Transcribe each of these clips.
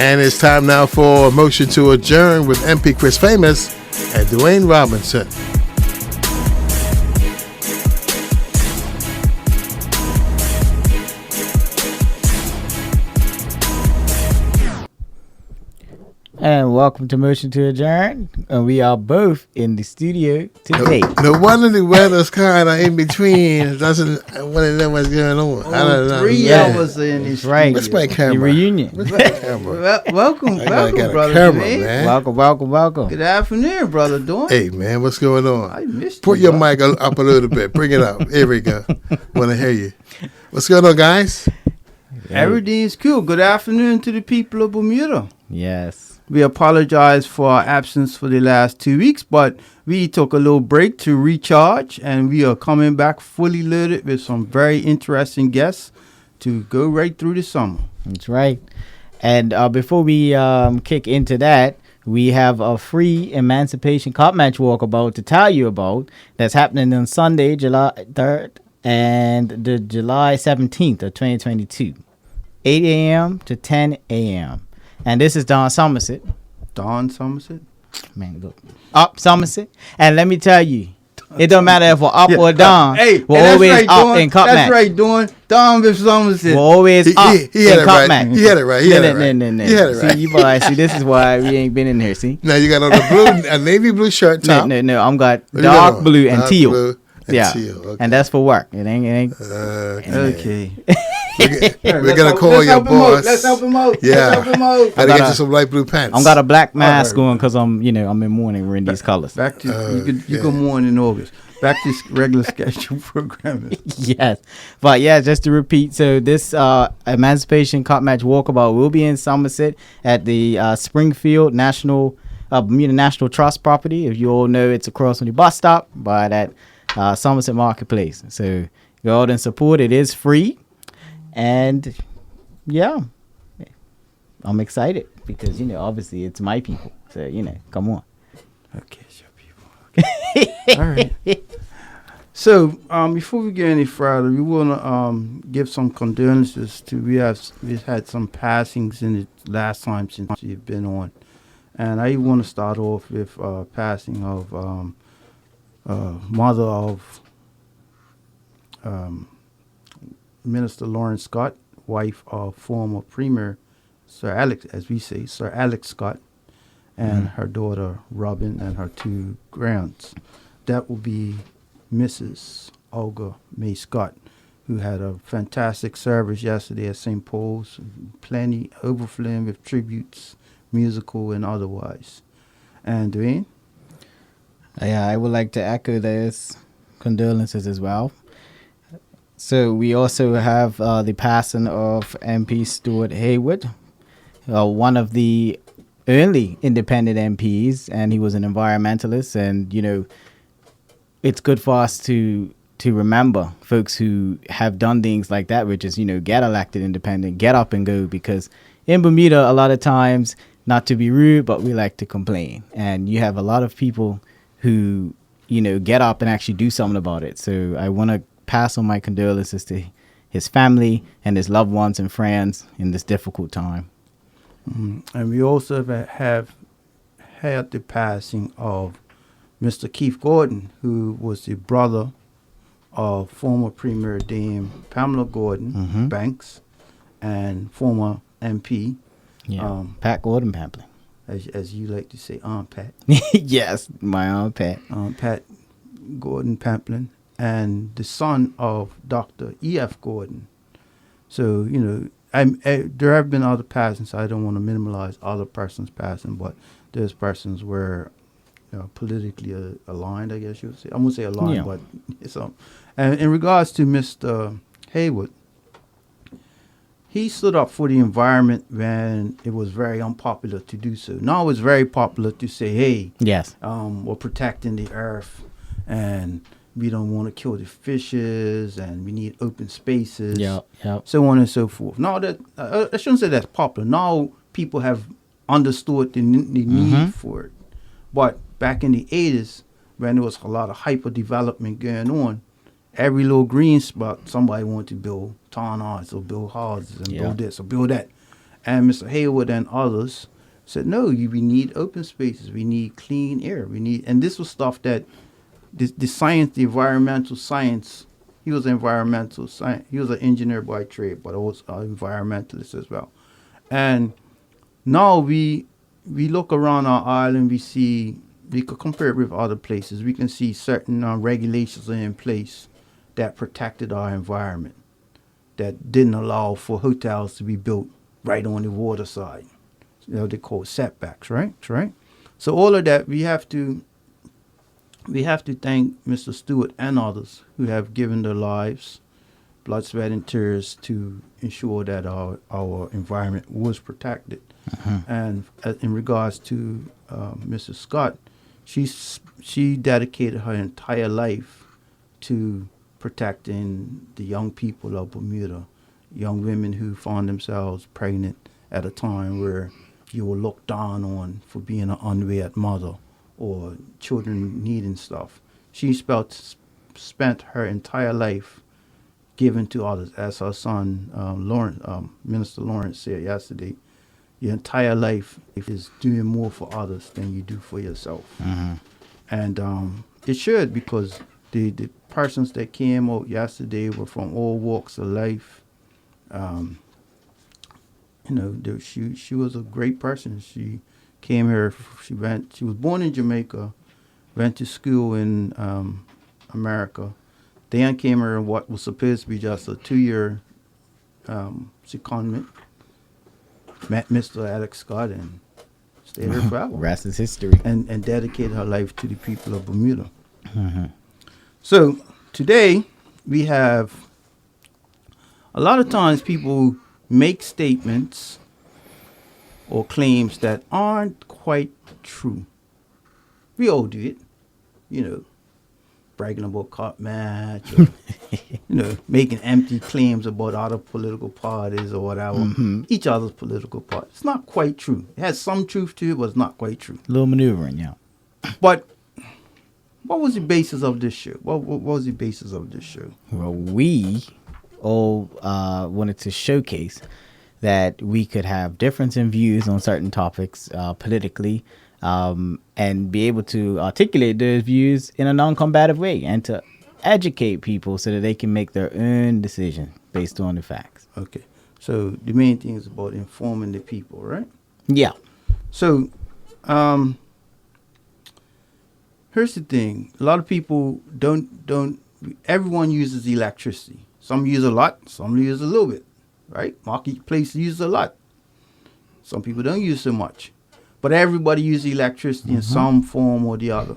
And it's time now for a motion to adjourn with MP Chris Famous and Dwayne Robinson. And welcome to Motion to Adjourn. And we are both in the studio today. No wonder the weather's kind of in between. It doesn't want to know what's going on. I don't know. 3 hours in this. Right. Where's my camera? The reunion. Where's my camera? Welcome, brother. Camera, Dwayne. man. Welcome. Good afternoon, brother. Doing? Hey, man, what's going on? I missed Put you, your bro. mic up a little bit. Bring it up. Here we go. Want to hear you. What's going on, guys? Everything is cool. Good afternoon to the people of Bermuda. Yes. We apologize for our absence for the last 2 weeks, but we took a little break to recharge, and we are coming back fully loaded with some very interesting guests to go right through the summer. That's right. And before we kick into that, we have a free Emancipation Cup match walkabout to tell you about that's happening on Sunday, July 3rd and the July 17th of 2022, 8 a.m. to 10 a.m. And this is Don Somerset. Don Somerset? Man, look. Up Somerset. And let me tell you, it don't matter if we're up or down. Hey, we're always up in cup match. That's right, Don. Don with Somerset. We're always up He had in it cup right. match. He had it right. He had it right. No. He had it right. See, you boys, this is why we ain't been in here, see? Now you got on a navy blue shirt top. No. I'm got What you got dark on? blue and Dark teal. blue and Yeah. teal. Okay. And that's for work. It ain't. Okay. We're gonna call your boss. Let's help him out. Yeah. Let's help him out. Gotta get you some light blue pants. I'm got a black mask on because I'm in mourning. We're in these colors. Back to you can mourn in August. Back to regular schedule programming. Yes. But yeah, just to repeat, so this Emancipation Cup match walkabout will be in Somerset at the Springfield Bermuda National Trust property. If you all know, it's across from the bus stop by that Somerset Marketplace. So go out and support. It is free. And yeah, I'm excited because, obviously it's my people. So, come on. Okay, it's your people. All right. So, before we get any further, we want to give some condolences to, we've had some passings in the last time since you've been on. And I want to start off with passing of mother of Minister Lawrence Scott, wife of former Premier Sir Alex Scott, and her daughter Robin and her 2 grands. That will be Mrs. Olga May Scott, who had a fantastic service yesterday at St. Paul's, plenty overflowing with tributes, musical and otherwise. And Dwayne? Yeah, I would like to echo those condolences as well. So we also have the passing of MP Stuart Haywood, one of the early independent MPs, and he was an environmentalist. And, it's good for us to remember folks who have done things like that, which is, get elected independent, get up and go, because in Bermuda, a lot of times, not to be rude, but we like to complain. And you have a lot of people who, get up and actually do something about it. So I want to pass on my condolences to his family and his loved ones and friends in this difficult time. And we also have had the passing of Mr. Keith Gordon, who was the brother of former Premier Dame Pamela Gordon Banks and former MP. Yeah, Pat Gordon Pamplin. As you like to say, Aunt Pat. Yes, my Aunt Pat. Pat Gordon Pamplin, and the son of Dr. E.F. Gordon. So, there have been other passings. I don't want to minimize other persons passing, but there's persons where politically aligned, I guess you would say. I won't say aligned, but so. And in regards to Mr. Haywood, he stood up for the environment when it was very unpopular to do so. Now it's very popular to say, hey, yes, we're protecting the earth and we don't want to kill the fishes and we need open spaces, so on and so forth. Now that I shouldn't say that's popular. Now people have understood the need for it. But back in the 80s, when there was a lot of hyper development going on, every little green spot, somebody wanted to build townhouses or build houses and build this or build that. And Mr. Haywood and others said, no, we need open spaces. We need clean air. And this was stuff that the science, the environmental science, he was an environmental science. He was an engineer by trade, but also an environmentalist as well. And now we look around our island, we could compare it with other places. We can see certain regulations are in place that protected our environment, that didn't allow for hotels to be built right on the water side. They call setbacks, right? So all of that, we have to thank Mr. Stewart and others who have given their lives, blood, sweat, and tears to ensure that our environment was protected. And in regards to Mrs. Scott, she dedicated her entire life to protecting the young people of Bermuda, young women who found themselves pregnant at a time where you were looked down on for being an unwed mother or children needing stuff. She spent her entire life giving to others, as her son, Minister Lawrence said yesterday. Your entire life is doing more for others than you do for yourself. And it should, because the persons that came out yesterday were from all walks of life. She was a great person. She came here. She was born in Jamaica, went to school in America. Then came here in what was supposed to be just a 2-year secondment. Met Mr. Alex Scott and stayed here forever. Rest is history. And dedicated her life to the people of Bermuda. So today we have a lot of times people make statements or claims that aren't quite true. We all do it, bragging about cop match, or, making empty claims about other political parties or whatever, each other's political party. It's not quite true. It has some truth to it, but it's not quite true. A little maneuvering, yeah. But what was the basis of this show? What was the basis of this show? Well, we all wanted to showcase that we could have difference in views on certain topics politically, and be able to articulate those views in a non-combative way, and to educate people so that they can make their own decision based on the facts. Okay. So the main thing is about informing the people, right? Yeah. So here's the thing. A lot of people don't everyone uses electricity. Some use a lot, some use a little bit, right? Marketplace uses a lot. Some people don't use so much. But everybody uses electricity in some form or the other.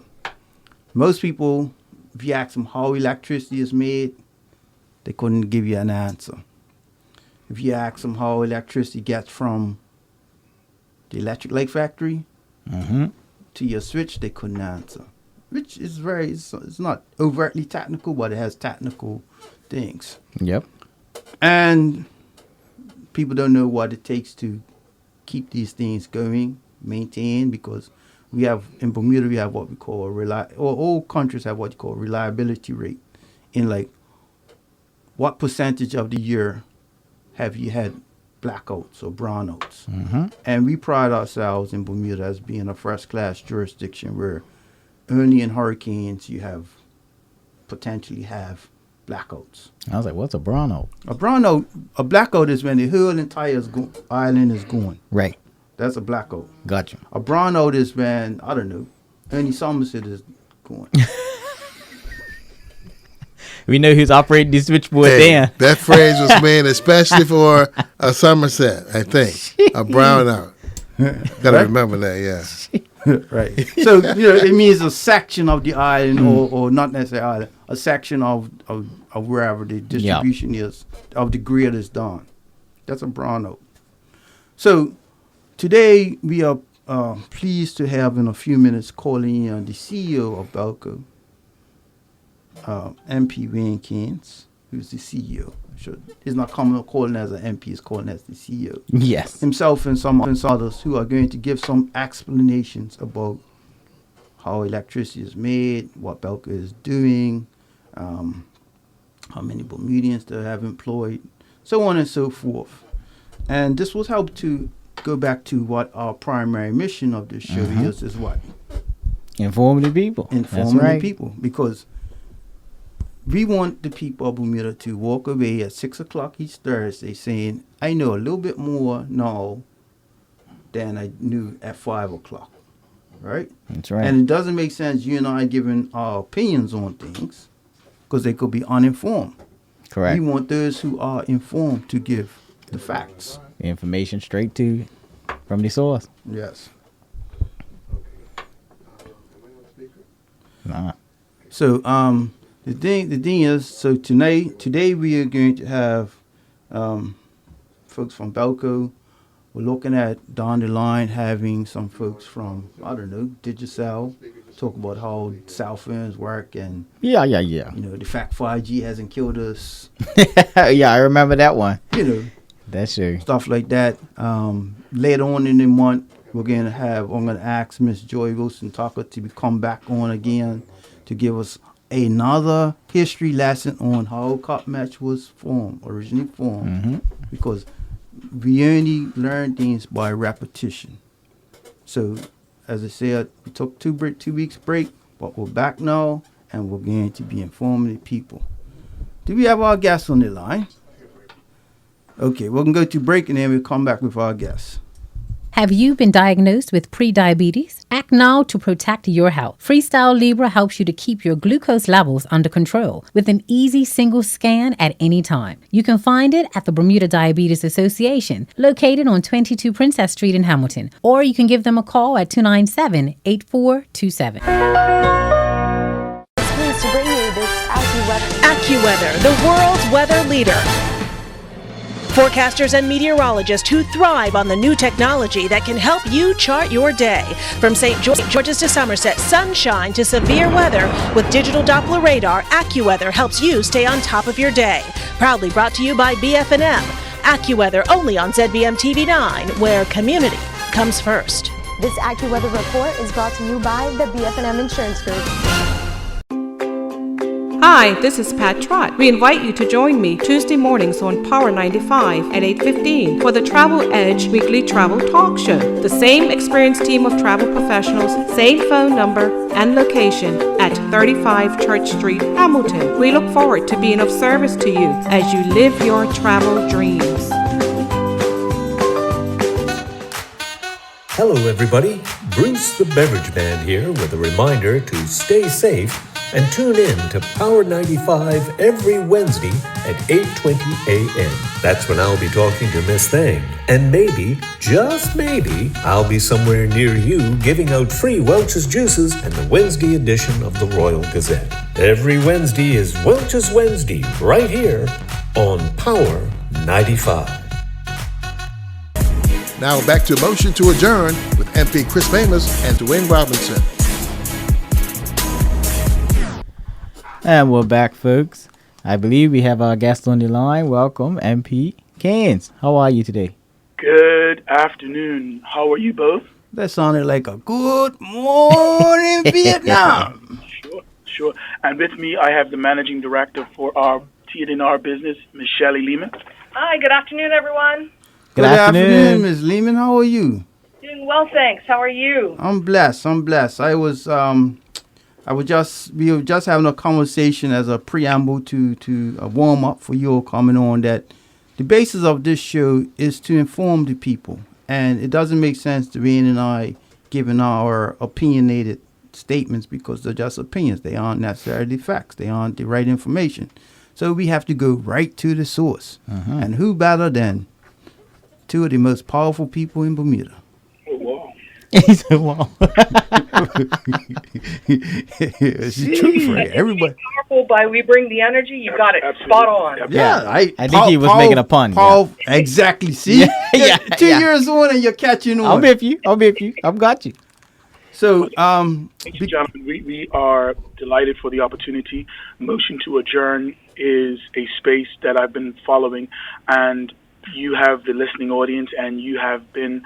Most people, if you ask them how electricity is made, they couldn't give you an answer. If you ask them how electricity gets from the electric light factory to your switch, they couldn't answer. Which is it's not overtly technical, but it has technical things. Yep. And people don't know what it takes to keep these things going, maintain, because in Bermuda we have what we call all countries have what you call a reliability rate. In like, what percentage of the year have you had blackouts or brownouts? And we pride ourselves in Bermuda as being a first-class jurisdiction where only in hurricanes you potentially have blackouts. I was like, what's a brownout? A blackout is when the whole entire island is going. Right. That's a blackout. Gotcha. A brownout is when, I don't know, only Somerset is going. We know who's operating the switchboard there. That phrase was made especially for a Somerset, I think. A brownout. Gotta remember that, yeah. Right. So, it means a section of the island, or not necessarily island, a section of wherever the distribution is, of the grid is done. That's a brownout. So, today we are pleased to have in a few minutes calling in the CEO of Belco, MP Wayne Keynes, who's the CEO. He's not calling as an MP, he's calling as the CEO. Yes. Himself and some others who are going to give some explanations about how electricity is made, what Belka is doing, how many Bermudians they have employed, so on and so forth. And this will help to go back to what our primary mission of this show is what? Informing the people. Informing the people. Because we want the people of Bermuda to walk away at 6 o'clock each Thursday saying, I know a little bit more now than I knew at 5 o'clock. Right? That's right. And it doesn't make sense you and I giving our opinions on things because they could be uninformed. Correct. We want those who are informed to give the facts. The information straight to from the source. Yes. Nah. So the thing is, so today we are going to have folks from Belco. We're looking at down the line having some folks from, I don't know, Digicel, talk about how cell phones work and Yeah. the fact 5G hasn't killed us. Yeah, I remember that one. That's true. Stuff like that. Later on in the month, I'm going to ask Miss Joy Wilson Tucker to come back on again to give us another history lesson on how Cup Match was originally formed. Because we only learn things by repetition. So, as I said, we took 2 weeks break, but we're back now, and we're going to be informing the people. Do we have our guests on the line? Okay, we're going to go to break, and then we'll come back with our guests. Have you been diagnosed with prediabetes? Act now to protect your health. Freestyle Libre helps you to keep your glucose levels under control with an easy single scan at any time. You can find it at the Bermuda Diabetes Association, located on 22 Princess Street in Hamilton, or you can give them a call at 297-8427. Pleased to bring you this AccuWeather. AccuWeather, the world's weather leader. Forecasters and meteorologists who thrive on the new technology that can help you chart your day. From St. George's to Somerset, sunshine to severe weather, with digital Doppler radar, AccuWeather helps you stay on top of your day. Proudly brought to you by BF&M. AccuWeather only on ZBM TV9, where community comes first. This AccuWeather report is brought to you by the BF&M Insurance Group. Hi, this is Pat Trott. We invite you to join me Tuesday mornings on Power 95 at 8:15 for the Travel Edge weekly travel talk show. The same experienced team of travel professionals, same phone number and location at 35 Church Street, Hamilton. We look forward to being of service to you as you live your travel dreams. Hello everybody, Bruce the Beverage Man here with a reminder to stay safe and tune in to Power 95 every Wednesday at 8:20 a.m. That's when I'll be talking to Miss Thang. And maybe, just maybe, I'll be somewhere near you giving out free Welch's Juices and the Wednesday edition of the Royal Gazette. Every Wednesday is Welch's Wednesday right here on Power 95. Now back to Motion to Adjourn with MP Chris Famous and Dwayne Robinson. And we're back, folks. I believe we have our guest on the line. Welcome, MP Cairns. How are you today? Good afternoon. How are you both? That sounded like a good morning, Vietnam. Sure. And with me, I have the managing director for our TNR business, Ms. Shelly Lehmann. Hi, good afternoon, everyone. Good afternoon, Ms. Lehmann. How are you? Doing well, thanks. How are you? I'm blessed. We were just having a conversation as a preamble to a warm up for your coming on that the basis of this show is to inform the people, and it doesn't make sense to Wayne and I giving our opinionated statements because they're just opinions. They aren't necessarily facts. They aren't the right information. So we have to go right to the source. And who better than two of the most powerful people in Bermuda? Oh, wow. He said, wow. It's the truth, right? Everybody. Powerful by We Bring the Energy. You got it. Absolutely. Spot on. Yeah, I think he was making a pun. Exactly. See? Yeah. 2 years on and you're catching on. I'm with you. I've got you. So, ladies and gentlemen, we are delighted for the opportunity. Motion to Adjourn is a space that I've been following, and you have the listening audience, and you have been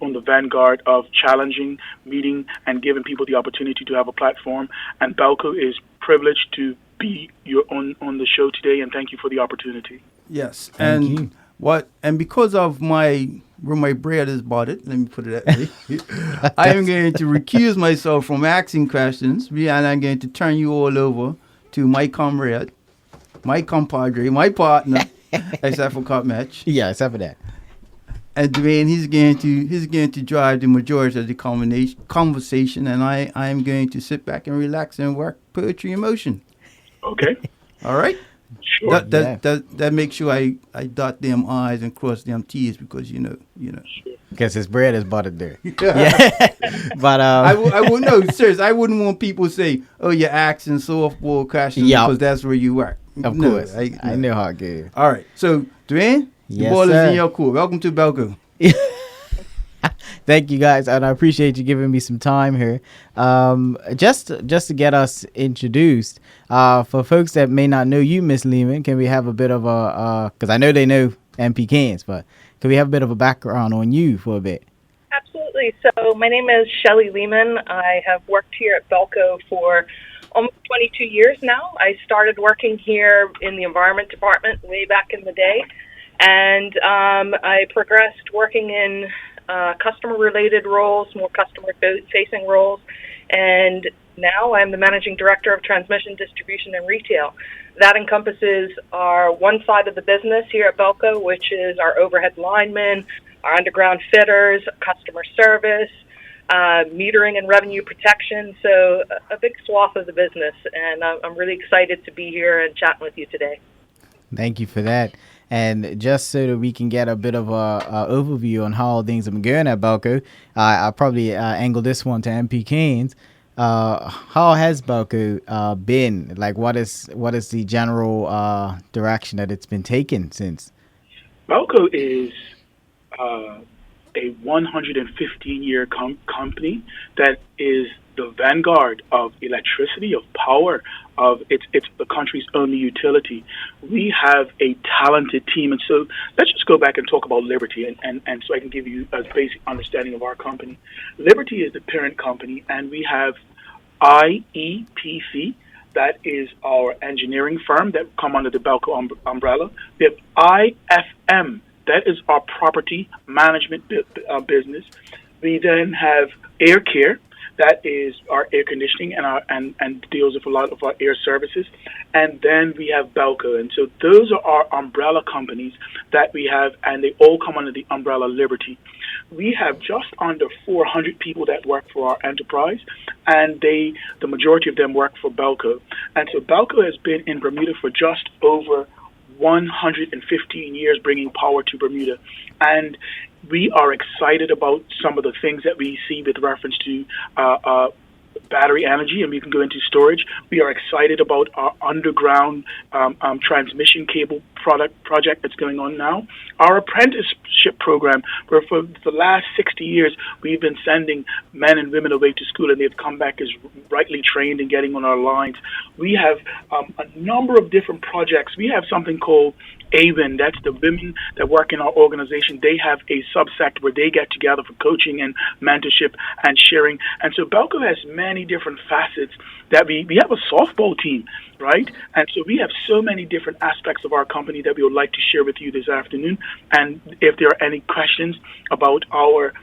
on the vanguard of challenging, meeting, and giving people the opportunity to have a platform. And Belco is privileged to be on the show today, and thank you for the opportunity. yes. Thank And you. What? And because of where my bread is buttered, let me put it that way, I am going to recuse myself from asking questions, and I'm going to turn you all over to my comrade, my compadre, my partner, except for Cup Match. Yeah, except for that. And Dwayne, he's going to drive the majority of the conversation, and I am going to sit back and relax and work poetry in motion. Okay. All right. Sure. That makes sure I dot them I's and cross them T's, because you know. Because his bread is buttered there. Yeah. But I would no, seriously, I wouldn't want people to say, "Oh, you're asking softball questions," because that's where you work. Of course, I know how it goes. All right, so Dwayne, the ball is in your court. Welcome to Belco. Thank you guys, and I appreciate you giving me some time here. Just to get us introduced, for folks that may not know you, Miss Lehmann, can we have a bit of a because I know they know MP Cairns, but can we have a bit of a background on you for a bit? Absolutely. So my name is Shelly Lehmann. I have worked here at Belco for almost 22 years now. I started working here in the environment department way back in the day, and I progressed working in customer-related roles, more customer-facing roles, and now I'm the managing director of transmission, distribution, and retail. That encompasses our one side of the business here at Belco, which is our overhead linemen, our underground fitters, customer service, metering and revenue protection, so a big swath of the business, and I'm really excited to be here and chatting with you today. Thank you for that. And just so that we can get a bit of a overview on how things have been going at Belco, I'll probably angle this one to MP Cairns. How has Belco been? Like, what is the general direction that it's been taken since? Belco is a 115-year company that is the vanguard of electricity, of power, of it's the country's only utility. We have a talented team, and so let's just go back and talk about Liberty, and so I can give you a basic understanding of our company. Liberty is the parent company, and we have IEPC, that is our engineering firm that come under the Belco umbrella. We have IFM, that is our property management business. We then have Air Care, that is our air conditioning and deals with a lot of our air services. And then we have Belco. And so those are our umbrella companies that we have, and they all come under the umbrella Liberty. We have just under 400 people that work for our enterprise, and the majority of them work for Belco. And so Belco has been in Bermuda for just over 115 years, bringing power to Bermuda. And we are excited about some of the things that we see with reference to battery energy, and we can go into storage. We are excited about our underground transmission cable project that's going on now. Our apprenticeship program, where for the last 60 years we've been sending men and women away to school, and they've come back as rightly trained and getting on our lines. We have a number of different projects. We have something called AWIN, that's the women that work in our organization. They have a subsect where they get together for coaching and mentorship and sharing. And so Belco has many different facets that we have a softball team, right? And so we have so many different aspects of our company that we would like to share with you this afternoon. And if there are any questions about our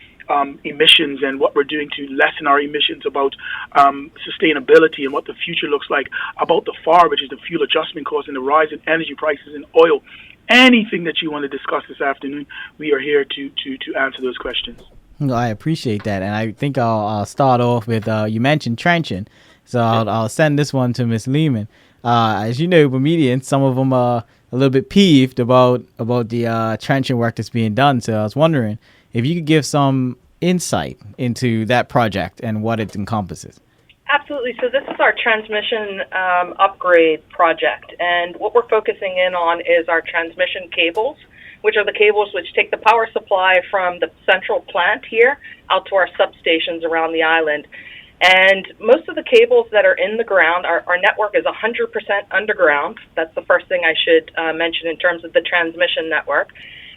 emissions and what we're doing to lessen our emissions, about sustainability and what the future looks like, about the FAR, which is the fuel adjustment cost, and the rise in energy prices in oil, anything that you want to discuss this afternoon, we are here to answer those questions. Well, I appreciate that, and I think I'll start off with you mentioned trenching, so I'll send this one to Miss Lehmann. As you know, Bermudians, some of them are a little bit peeved about the trenching work that's being done. So I was wondering if you could give some insight into that project and what it encompasses. Absolutely. So this is our transmission upgrade project, and what we're focusing in on is our transmission cables, which are the cables which take the power supply from the central plant here out to our substations around the island. And most of the cables that are in the ground, our network is 100% underground. That's the first thing I should mention in terms of the transmission network.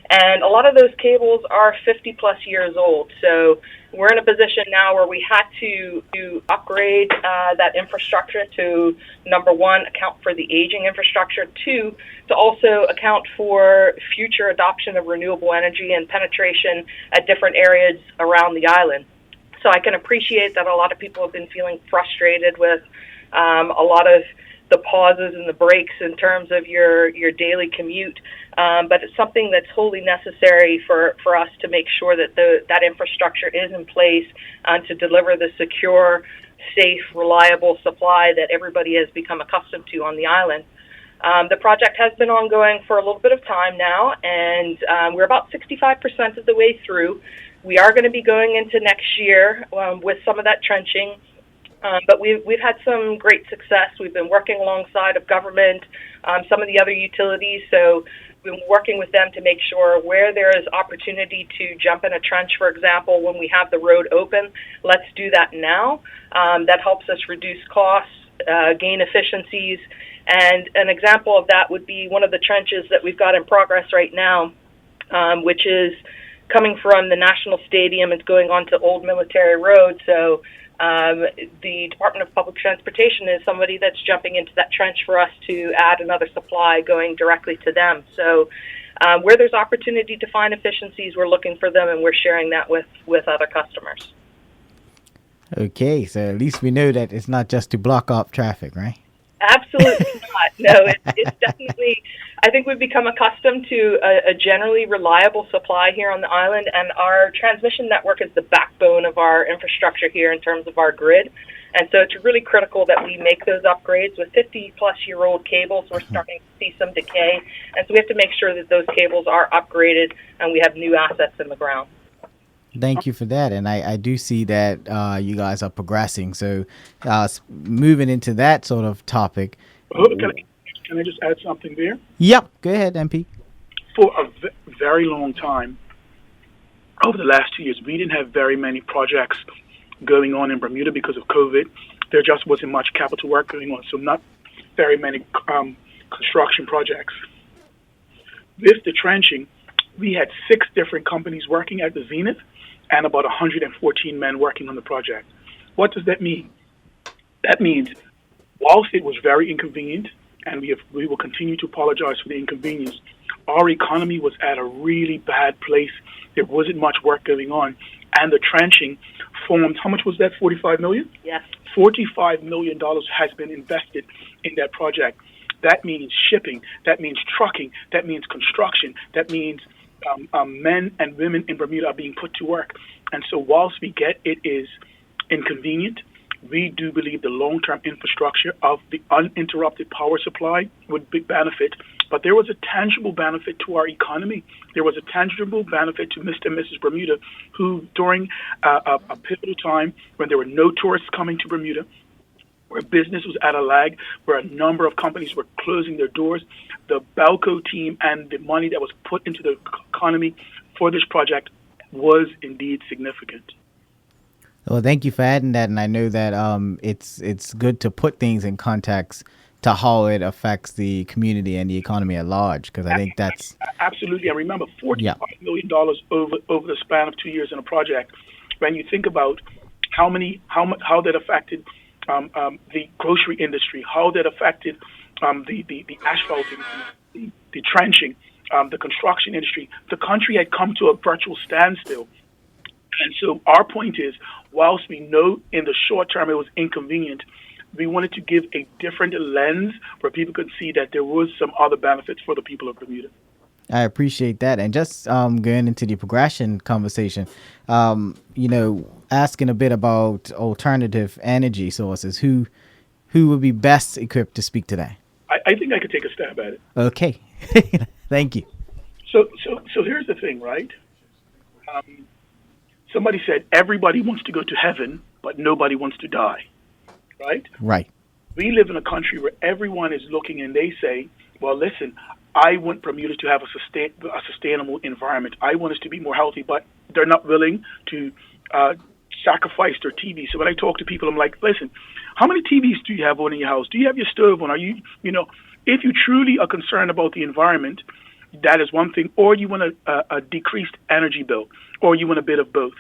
And a lot of those cables are 50 plus years old. So we're in a position now where we had to upgrade that infrastructure to, number one, account for the aging infrastructure, two, to also account for future adoption of renewable energy and penetration at different areas around the island. So I can appreciate that a lot of people have been feeling frustrated with a lot of the pauses and the breaks in terms of your daily commute. But it's something that's wholly necessary for us to make sure that that infrastructure is in place to deliver the secure, safe, reliable supply that everybody has become accustomed to on the island. The project has been ongoing for a little bit of time now, and we're about 65% of the way through. We are going to be going into next year with some of that trenching. But we've had some great success. We've been working alongside of government, some of the other utilities. So we've been working with them to make sure where there is opportunity to jump in a trench, for example, when we have the road open, let's do that now. That helps us reduce costs, gain efficiencies. And an example of that would be one of the trenches that we've got in progress right now, which is coming from the National Stadium. It's going on to Old Military Road. So the Department of Public Transportation is somebody that's jumping into that trench for us to add another supply going directly to them. So where there's opportunity to find efficiencies, we're looking for them, and we're sharing that with other customers. Okay, so at least we know that it's not just to block off traffic, right? Absolutely not. No, it's definitely, I think we've become accustomed to a generally reliable supply here on the island, and our transmission network is the backbone of our infrastructure here in terms of our grid. And so it's really critical that we make those upgrades. With 50-plus-year-old cables, we're starting to see some decay, and so we have to make sure that those cables are upgraded and we have new assets in the ground. Thank you for that. And I do see that you guys are progressing. So moving into that sort of topic. Can I just add something there? Yep. Go ahead, MP. For a very long time, over the last 2 years, we didn't have very many projects going on in Bermuda because of COVID. There just wasn't much capital work going on, so not very many construction projects. With the trenching, we had 6 different companies working at the Zenith and about 114 men working on the project. What does that mean? That means, whilst it was very inconvenient, and we will continue to apologize for the inconvenience, our economy was at a really bad place. There wasn't much work going on, and the trenching formed, how much was that, $45 million? Yes. $45 million has been invested in that project. That means shipping, that means trucking, that means construction, that means men and women in Bermuda are being put to work. And so whilst we get it is inconvenient, we do believe the long-term infrastructure of the uninterrupted power supply would benefit. But there was a tangible benefit to our economy. There was a tangible benefit to Mr. and Mrs. Bermuda, who during a pivotal time when there were no tourists coming to Bermuda, where business was at a lag, where a number of companies were closing their doors, the Belco team and the money that was put into the economy for this project was indeed significant. Well, thank you for adding that, and I know that it's good to put things in context to how it affects the community and the economy at large, because I think that's... Absolutely, and remember, $45 million over the span of 2 years in a project. When you think about how that affected the grocery industry, how that affected the asphalting, the trenching, the construction industry, the country had come to a virtual standstill. And so our point is, whilst we know in the short term it was inconvenient, we wanted to give a different lens where people could see that there was some other benefits for the people of Bermuda. I appreciate that. And just going into the progression conversation, asking a bit about alternative energy sources, who would be best equipped to speak to that? I think I could take a stab at it. Okay. Thank you. So here's the thing, right? Somebody said everybody wants to go to heaven, but nobody wants to die, right? Right. We live in a country where everyone is looking and they say, well, listen, I want Bermuda to have a sustainable environment. I want us to be more healthy, but they're not willing to sacrifice their TV. So when I talk to people, I'm like, listen, how many TVs do you have on in your house? Do you have your stove on? Are you, if you truly are concerned about the environment, That is one thing. Or you want a decreased energy bill, or you want a bit of both.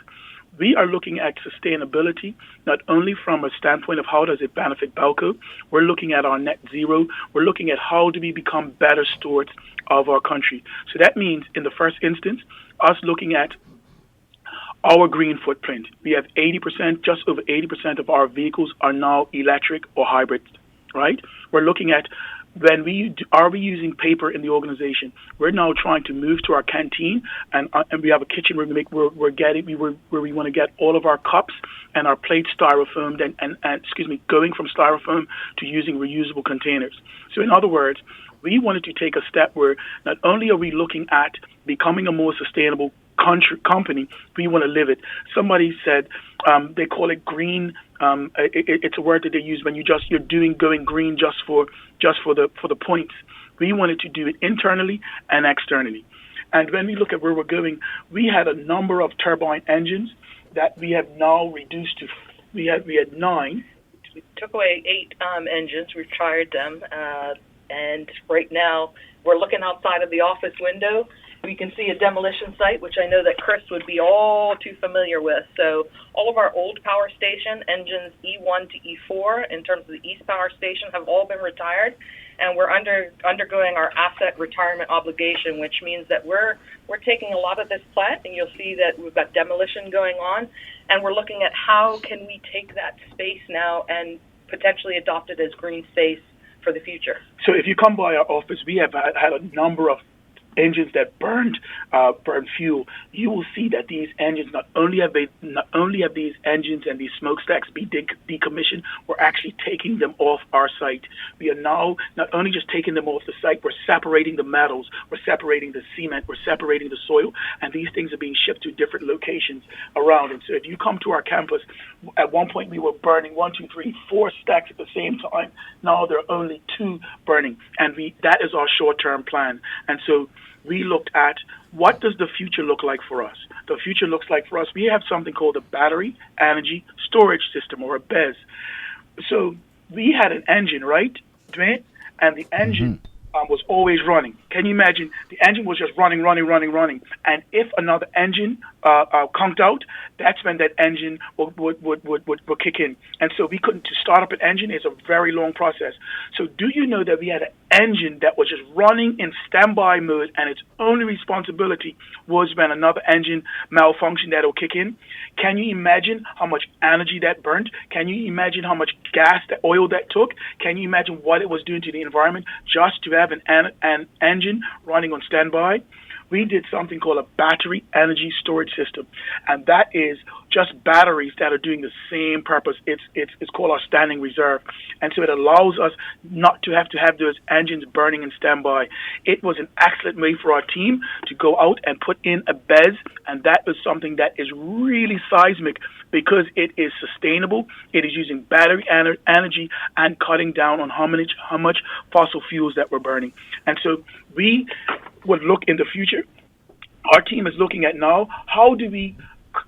We are looking at sustainability, not only from a standpoint of how does it benefit Belco. We're looking at our net zero. We're looking at how do we become better stewards of our country. So that means, in the first instance, us looking at our green footprint. We have 80%, just over 80% of our vehicles are now electric or hybrid, right? We're looking at are we using paper in the organization? We're now trying to move to our canteen, and we have a kitchen where we want to get all of our cups and our plates styrofoamed and going from styrofoam to using reusable containers. So in other words, we wanted to take a step where not only are we looking at becoming a more sustainable company, we want to live it. Somebody said they call it green. It's a word that they use when you're going green just for the points. We wanted to do it internally and externally. And when we look at where we're going, we had a number of turbine engines that we have now reduced to. We had 9. We took away 8 engines, retired them, and right now we're looking outside of the office window. We can see a demolition site, which I know that Chris would be all too familiar with. So all of our old power station engines E1 to E4, in terms of the East Power Station, have all been retired, and we're undergoing our asset retirement obligation, which means that we're taking a lot of this plant, and you'll see that we've got demolition going on, and we're looking at how can we take that space now and potentially adopt it as green space for the future. So if you come by our office, we have had a number of engines that burn fuel. You will see that these engines not only have these engines and these smokestacks be decommissioned, we're actually taking them off our site. We are now not only just taking them off the site, we're separating the metals, we're separating the cement, we're separating the soil, and these things are being shipped to different locations around. And so if you come to our campus, at one point we were burning 1, 2, 3, 4 stacks at the same time. Now there are only 2 burning, and that is our short-term plan. And so we looked at what does the future look like for us. The future looks like for us, we have something called a battery energy storage system, or a BESS. So we had an engine, right, Dwayne? And the engine was always running. Can you imagine? The engine was just running. And if another engine conked out, that's when that engine would kick in. And so we couldn't, to start up an engine is a very long process. So do you know that we had an engine that was just running in standby mode, and its only responsibility was when another engine malfunctioned that will kick in? Can you imagine how much energy that burned? Can you imagine how much gas, oil that took? Can you imagine what it was doing to the environment just to have an engine running on standby? We did something called a battery energy storage system, and that is just batteries that are doing the same purpose. It's called our standing reserve, and so it allows us not to have those engines burning in standby. It was an excellent way for our team to go out and put in a BESS, and that is something that is really seismic because it is sustainable. It is using battery energy and cutting down on how much fossil fuels that we're burning. And so we would look in the future. Our team is looking at now, how do we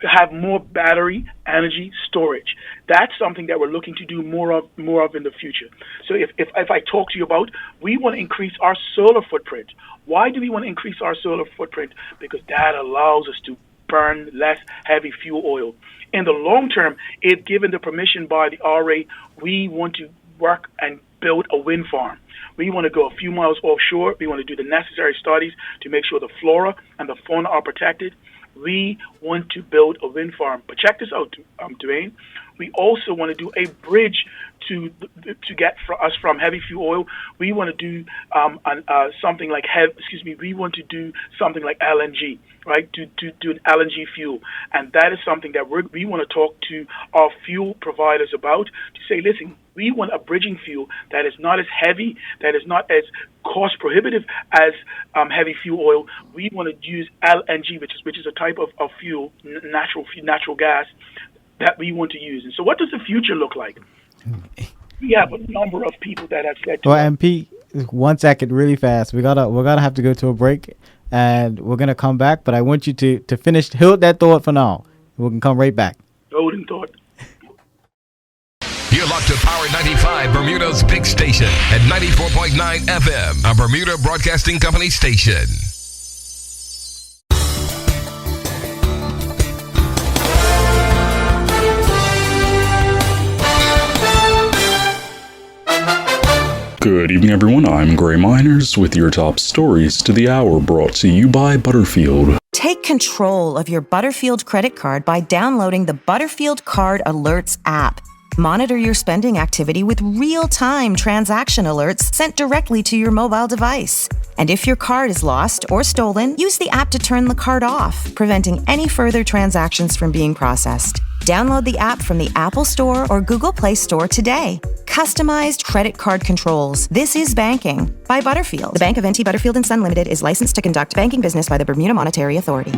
have more battery energy storage? That's something that we're looking to do more of in the future. So if I talk to you about, we want to increase our solar footprint. Why do we want to increase our solar footprint? Because that allows us to burn less heavy fuel oil. In the long term, if given the permission by the RA, we want to work and build a wind farm. We want to go a few miles offshore. We want to do the necessary studies to make sure the flora and the fauna are protected. We want to build a wind farm. But check this out, Dwayne. We also want to do a bridge to get us from heavy fuel oil. We want to do something like we want to do something like LNG, right? To do an LNG fuel, and that is something that we want to talk to our fuel providers about to say, listen, we want a bridging fuel that is not as heavy, that is not as cost prohibitive as heavy fuel oil. We want to use LNG, which is a type of fuel, natural gas, that we want to use. And so what does the future look like? We have a number of people that have said to us. MP, 1 second, really fast. We're gonna have to go to a break, and we're gonna come back. But I want you to hold that thought for now. We can come right back. Holding thought. You're locked to Power 95, Bermuda's big station, at 94.9 FM, a Bermuda Broadcasting Company station. Good evening, everyone. I'm Gray Miners with your top stories to the hour, brought to you by Butterfield. Take control of your Butterfield credit card by downloading the Butterfield Card Alerts app. Monitor your spending activity with real-time transaction alerts sent directly to your mobile device. And if your card is lost or stolen, use the app to turn the card off, preventing any further transactions from being processed. Download the app from the Apple Store or Google Play Store today. Customized credit card controls. This is banking by Butterfield. The Bank of N.T. Butterfield & Son Limited is licensed to conduct banking business by the Bermuda Monetary Authority.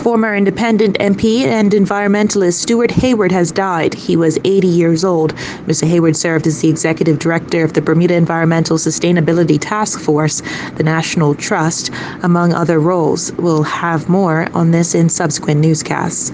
Former independent MP and environmentalist Stuart Hayward has died. He was 80 years old. Mr. Hayward served as the executive director of the Bermuda Environmental Sustainability Task Force, the National Trust, among other roles. We'll have more on this in subsequent newscasts.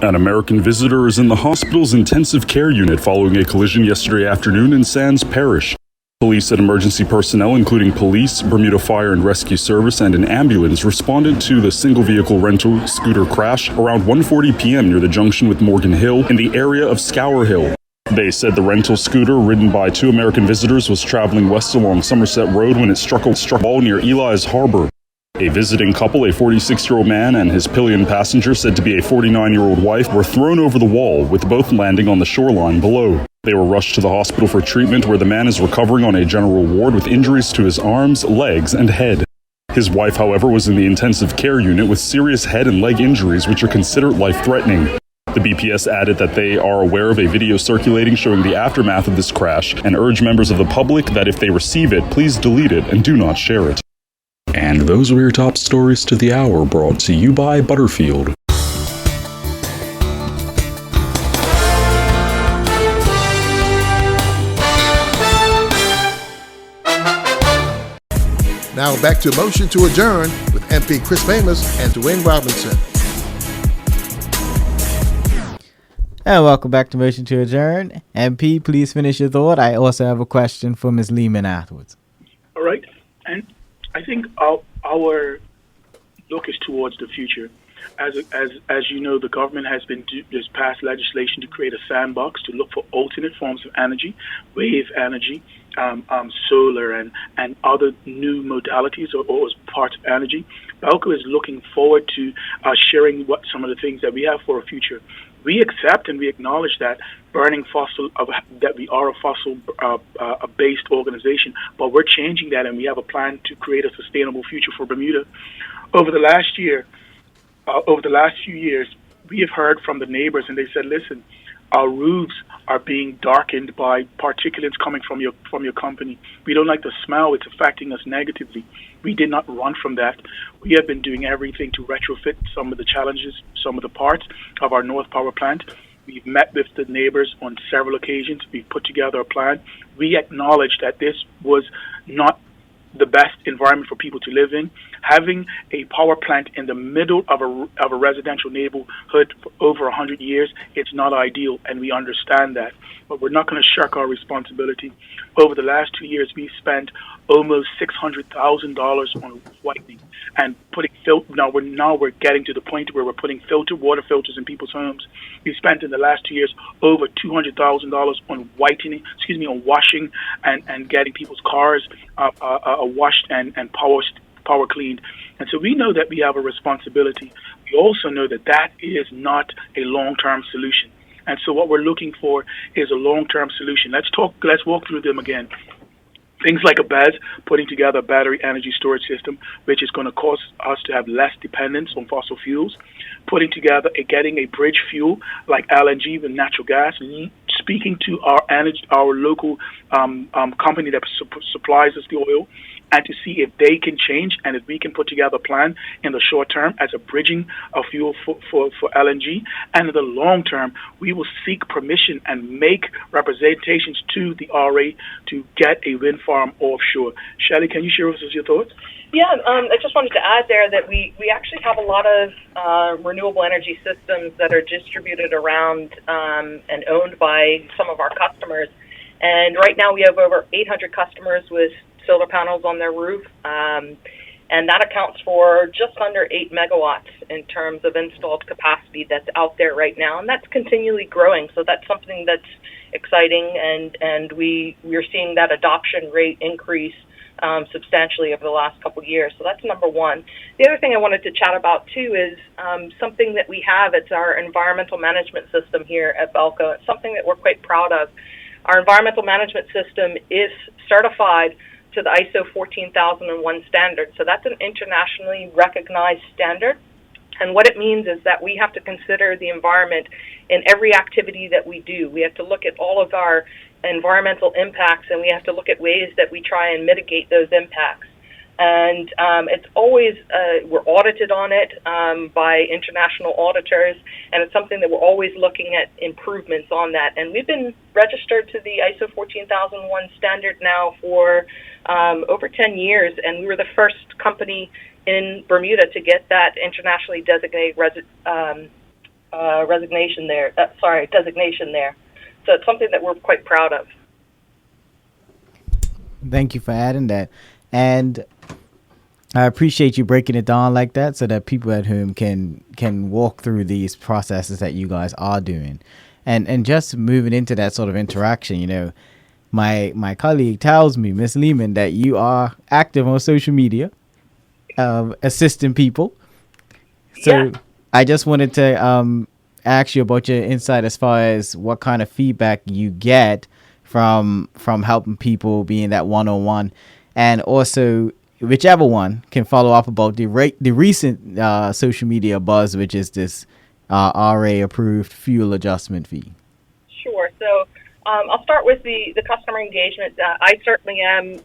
An American visitor is in the hospital's intensive care unit following a collision yesterday afternoon in Sands Parish. Police and emergency personnel, including police, Bermuda Fire and Rescue Service, and an ambulance, responded to the single-vehicle rental scooter crash around 1:40 p.m. near the junction with Morgan Hill in the area of Scour Hill. They said the rental scooter, ridden by two American visitors, was traveling west along Somerset Road when it struck a wall near Eli's Harbor. A visiting couple, a 46-year-old man and his pillion passenger, said to be a 49-year-old wife, were thrown over the wall, with both landing on the shoreline below. They were rushed to the hospital for treatment, where the man is recovering on a general ward with injuries to his arms, legs, and head. His wife, however, was in the intensive care unit with serious head and leg injuries, which are considered life-threatening. The BPS added that they are aware of a video circulating showing the aftermath of this crash and urge members of the public that if they receive it, please delete it and do not share it. And those were your top stories to the hour, brought to you by Butterfield. Now back to Motion to Adjourn with MP Chris Famous and Dwayne Robinson. And welcome back to Motion to Adjourn. MP, please finish your thought. I also have a question for Ms. Lehmann afterwards. All right. And I think our look is towards the future. As you know, the government has passed legislation to create a sandbox to look for alternate forms of energy, wave energy, solar, and other new modalities or as parts of energy. Belco is looking forward to sharing what some of the things that we have for a future. We accept and we acknowledge that that we are a fossil-based organization, but we're changing that, and we have a plan to create a sustainable future for Bermuda. Over the last few years, we have heard from the neighbors, and they said, "Listen, our roofs are being darkened by particulates coming from your company. We don't like the smell; it's affecting us negatively." We did not run from that. We have been doing everything to retrofit some of the challenges, some of the parts of our North Power plant. We've met with the neighbors on several occasions. We've put together a plan. We acknowledge that this was not the best environment for people to live in. Having a power plant in the middle of a residential neighborhood for over 100 years, it's not ideal, and we understand that. But we're not going to shirk our responsibility. Over the last 2 years, we've spent almost $600,000 on whitening and putting now we're getting to the point where we're putting water filters in people's homes. We've spent in the last 2 years over $200,000 on on washing and getting people's cars washed and power cleaned. And so we know that we have a responsibility. We also know that is not a long-term solution. And so what we're looking for is a long-term solution. Let's walk through them again. Things like a BESS, putting together a battery energy storage system, which is going to cause us to have less dependence on fossil fuels. Putting together getting a bridge fuel like LNG with natural gas. Speaking to our local company that supplies us the oil, and to see if they can change and if we can put together a plan in the short term as a bridging of fuel for LNG. And in the long term, we will seek permission and make representations to the RA to get a wind farm offshore. Shelly, can you share with us your thoughts? Yeah, I just wanted to add there that we actually have a lot of renewable energy systems that are distributed around and owned by some of our customers. And right now we have over 800 customers with solar panels on their roof. And that accounts for just under 8 megawatts in terms of installed capacity that's out there right now. And that's continually growing. So that's something that's exciting. And we're seeing that adoption rate increase substantially over the last couple of years. So that's number one. The other thing I wanted to chat about, too, is something that we have. It's our environmental management system here at Belco. It's something that we're quite proud of. Our environmental management system is certified to the ISO 14001 standard. So that's an internationally recognized standard. And what it means is that we have to consider the environment in every activity that we do. We have to look at all of our environmental impacts, and we have to look at ways that we try and mitigate those impacts. And it's always, we're audited on it by international auditors, and it's something that we're always looking at improvements on that. And we've been registered to the ISO 14001 standard now for over 10 years, and we were the first company in Bermuda to get that internationally designated designation there. So it's something that we're quite proud of. Thank you for adding that. And I appreciate you breaking it down like that so that people at home can walk through these processes that you guys are doing. And just moving into that sort of interaction, you know, my colleague tells me, Miss Lehmann, that you are active on social media, assisting people. So yeah. I just wanted to ask you about your insight as far as what kind of feedback you get from helping people, being that one-on-one, and also whichever one can follow up about the recent social media buzz, which is this RA-approved fuel adjustment fee. Sure. So I'll start with the customer engagement. I certainly am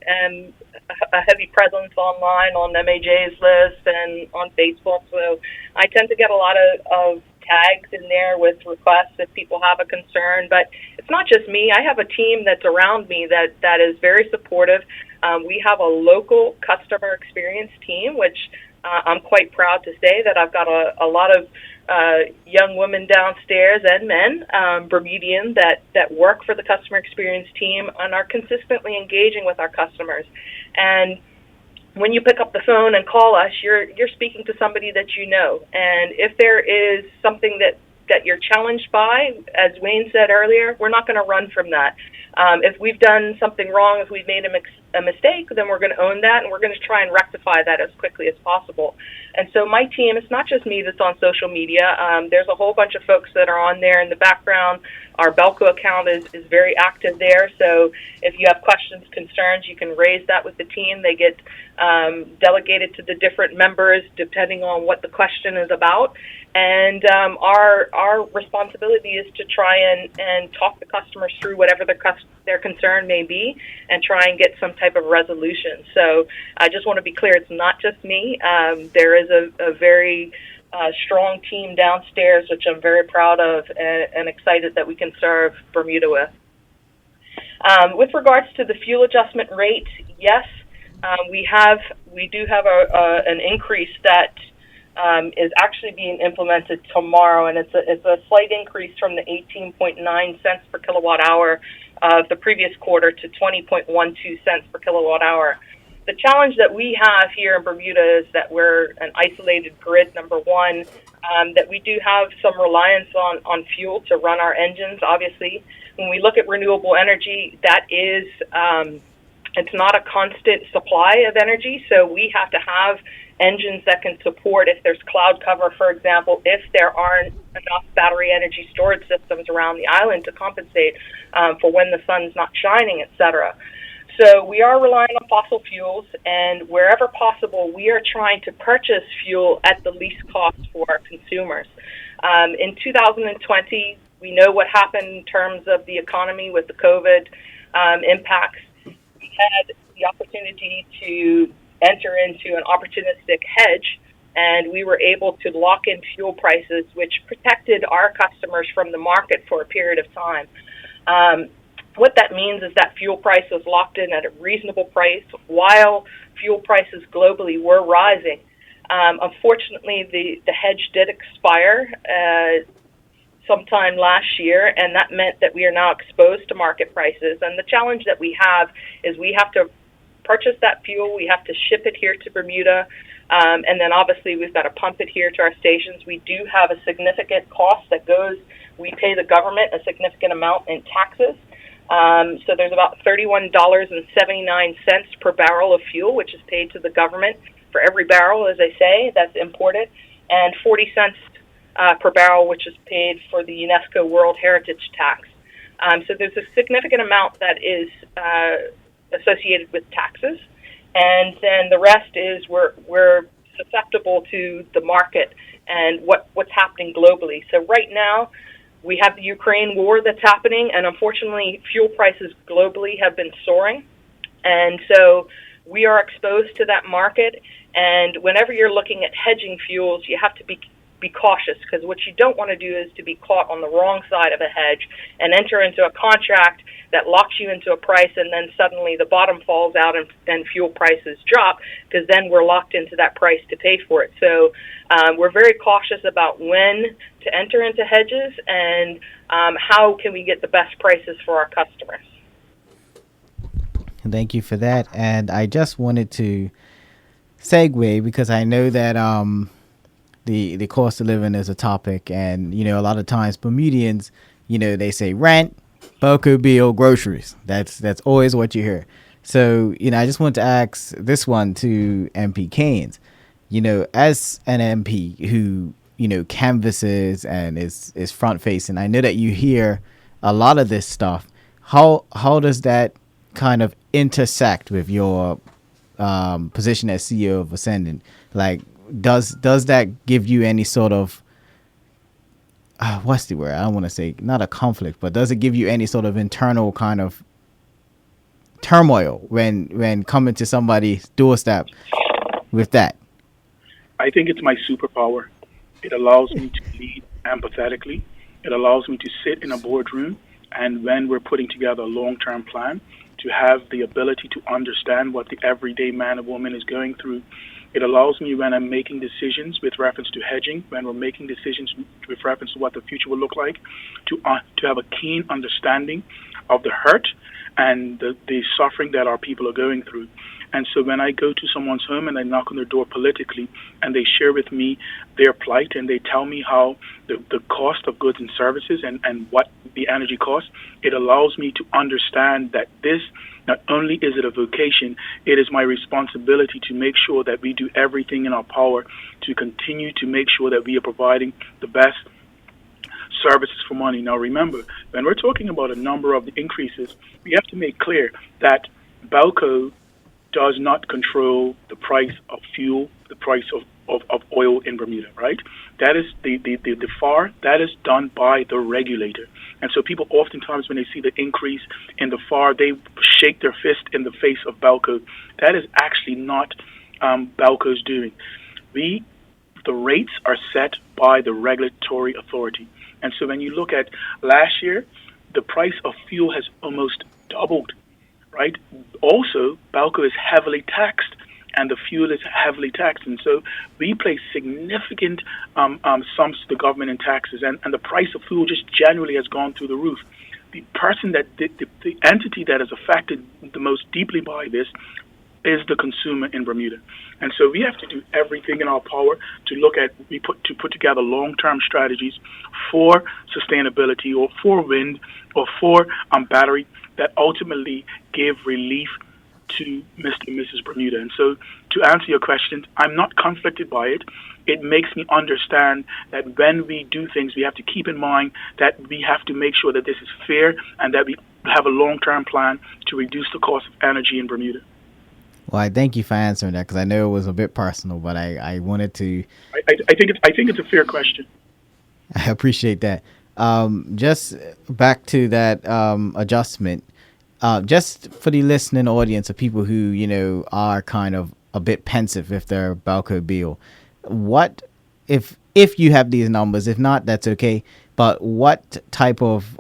a heavy presence online on MAJ's list and on Facebook, so I tend to get a lot of tags in there with requests if people have a concern. But it's not just me. I have a team that's around me that is very supportive. We have a local customer experience team, which I'm quite proud to say that I've got a lot of young women downstairs and men, Bermudian, that work for the customer experience team and are consistently engaging with our customers. And when you pick up the phone and call us, you're speaking to somebody that you know. And if there is something that you're challenged by, as Wayne said earlier, we're not going to run from that. If we've done something wrong, if we've made a mistake, then we're going to own that, and we're going to try and rectify that as quickly as possible. And so my team, it's not just me that's on social media. There's a whole bunch of folks that are on there in the background. Our Belco account is very active there. So if you have questions, concerns, you can raise that with the team. They get delegated to the different members depending on what the question is about. And our responsibility is to try and talk the customers through whatever their concern may be and try and get some type of resolution. So I just want to be clear, it's not just me. There is a very strong team downstairs, which I'm very proud of and excited that we can serve Bermuda with. With regards to the fuel adjustment rate, yes, we do have an increase that is actually being implemented tomorrow, and it's a slight increase from the 18.9 cents per kilowatt hour of the previous quarter to 20.12 cents per kilowatt hour. The challenge that we have here in Bermuda is that we're an isolated grid, number one, that we do have some reliance on fuel to run our engines, obviously. When we look at renewable energy, that is, it's not a constant supply of energy, so we have to have engines that can support if there's cloud cover, for example, if there aren't enough battery energy storage systems around the island to compensate for when the sun's not shining, etc. So we are relying on fossil fuels, and wherever possible, we are trying to purchase fuel at the least cost for our consumers. In 2020, we know what happened in terms of the economy with the COVID impacts. We had the opportunity to enter into an opportunistic hedge, and we were able to lock in fuel prices, which protected our customers from the market for a period of time. What that means is that fuel price was locked in at a reasonable price while fuel prices globally were rising. Unfortunately, the hedge did expire sometime last year, and that meant that we are now exposed to market prices. And the challenge that we have is we have to purchase that fuel. We have to ship it here to Bermuda. And then obviously we've got to pump it here to our stations. We do have a significant cost that goes, we pay the government a significant amount in taxes. So there's about $31.79 per barrel of fuel, which is paid to the government for every barrel, as I say, that's imported, and 40 cents per barrel, which is paid for the UNESCO World Heritage Tax. So there's a significant amount that is associated with taxes, and then the rest is we're susceptible to the market and what's happening globally. So right now, we have the Ukraine war that's happening, and unfortunately, fuel prices globally have been soaring. And so we are exposed to that market. And whenever you're looking at hedging fuels, you have to be cautious, because what you don't want to do is to be caught on the wrong side of a hedge and enter into a contract that locks you into a price, and then suddenly the bottom falls out and fuel prices drop, because then we're locked into that price to pay for it. So we're very cautious about when to enter into hedges and how can we get the best prices for our customers. Thank you for that. And I just wanted to segue, because I know that the cost of living is a topic, and a lot of times Bermudians, they say rent, Belco bill, groceries. That's always what you hear. So I just want to ask this one to MP Keynes. As an MP who canvasses and is front facing, I know that you hear a lot of this stuff. How does that kind of intersect with your position as CEO of Ascendant? Like, does that give you any sort of what's the word? I don't want to say not a conflict, but does it give you any sort of internal kind of turmoil when coming to somebody's doorstep with that? I think it's my superpower. It allows me to lead empathetically. It allows me to sit in a boardroom, and when we're putting together a long-term plan, to have the ability to understand what the everyday man or woman is going through. It allows me, when I'm making decisions with reference to hedging, when we're making decisions with reference to what the future will look like, to have a keen understanding of the hurt and the suffering that our people are going through. And so when I go to someone's home and I knock on their door politically, and they share with me their plight, and they tell me how the cost of goods and services and what the energy costs, it allows me to understand that this, not only is it a vocation, it is my responsibility to make sure that we do everything in our power to continue to make sure that we are providing the best services for money. Now remember, when we're talking about a number of the increases, we have to make clear that Belco does not control the price of fuel, the price of oil in Bermuda, right? That is the FAR, that is done by the regulator. And so people oftentimes, when they see the increase in the FAR, they shake their fist in the face of Belco. That is actually not Belco's doing. The rates are set by the regulatory authority. And so when you look at last year, the price of fuel has almost doubled, right? Also, Belco is heavily taxed, and the fuel is heavily taxed. And so we pay significant sums to the government in taxes, and the price of fuel just generally has gone through the roof. The person that the entity that is affected the most deeply by this is the consumer in Bermuda. And so we have to do everything in our power to put together long-term strategies for sustainability, or for wind, or for battery, that ultimately give relief to Mr. and Mrs. Bermuda. And so to answer your question, I'm not conflicted by it. It makes me understand that when we do things, we have to keep in mind that we have to make sure that this is fair, and that we have a long-term plan to reduce the cost of energy in Bermuda. Well, I thank you for answering that, because I know it was a bit personal, but I wanted to. I think it's a fair question. I appreciate that. Just back to that adjustment. Just for the listening audience of people who are kind of a bit pensive with their Belco bill, what if you have these numbers? If not, that's okay. But what type of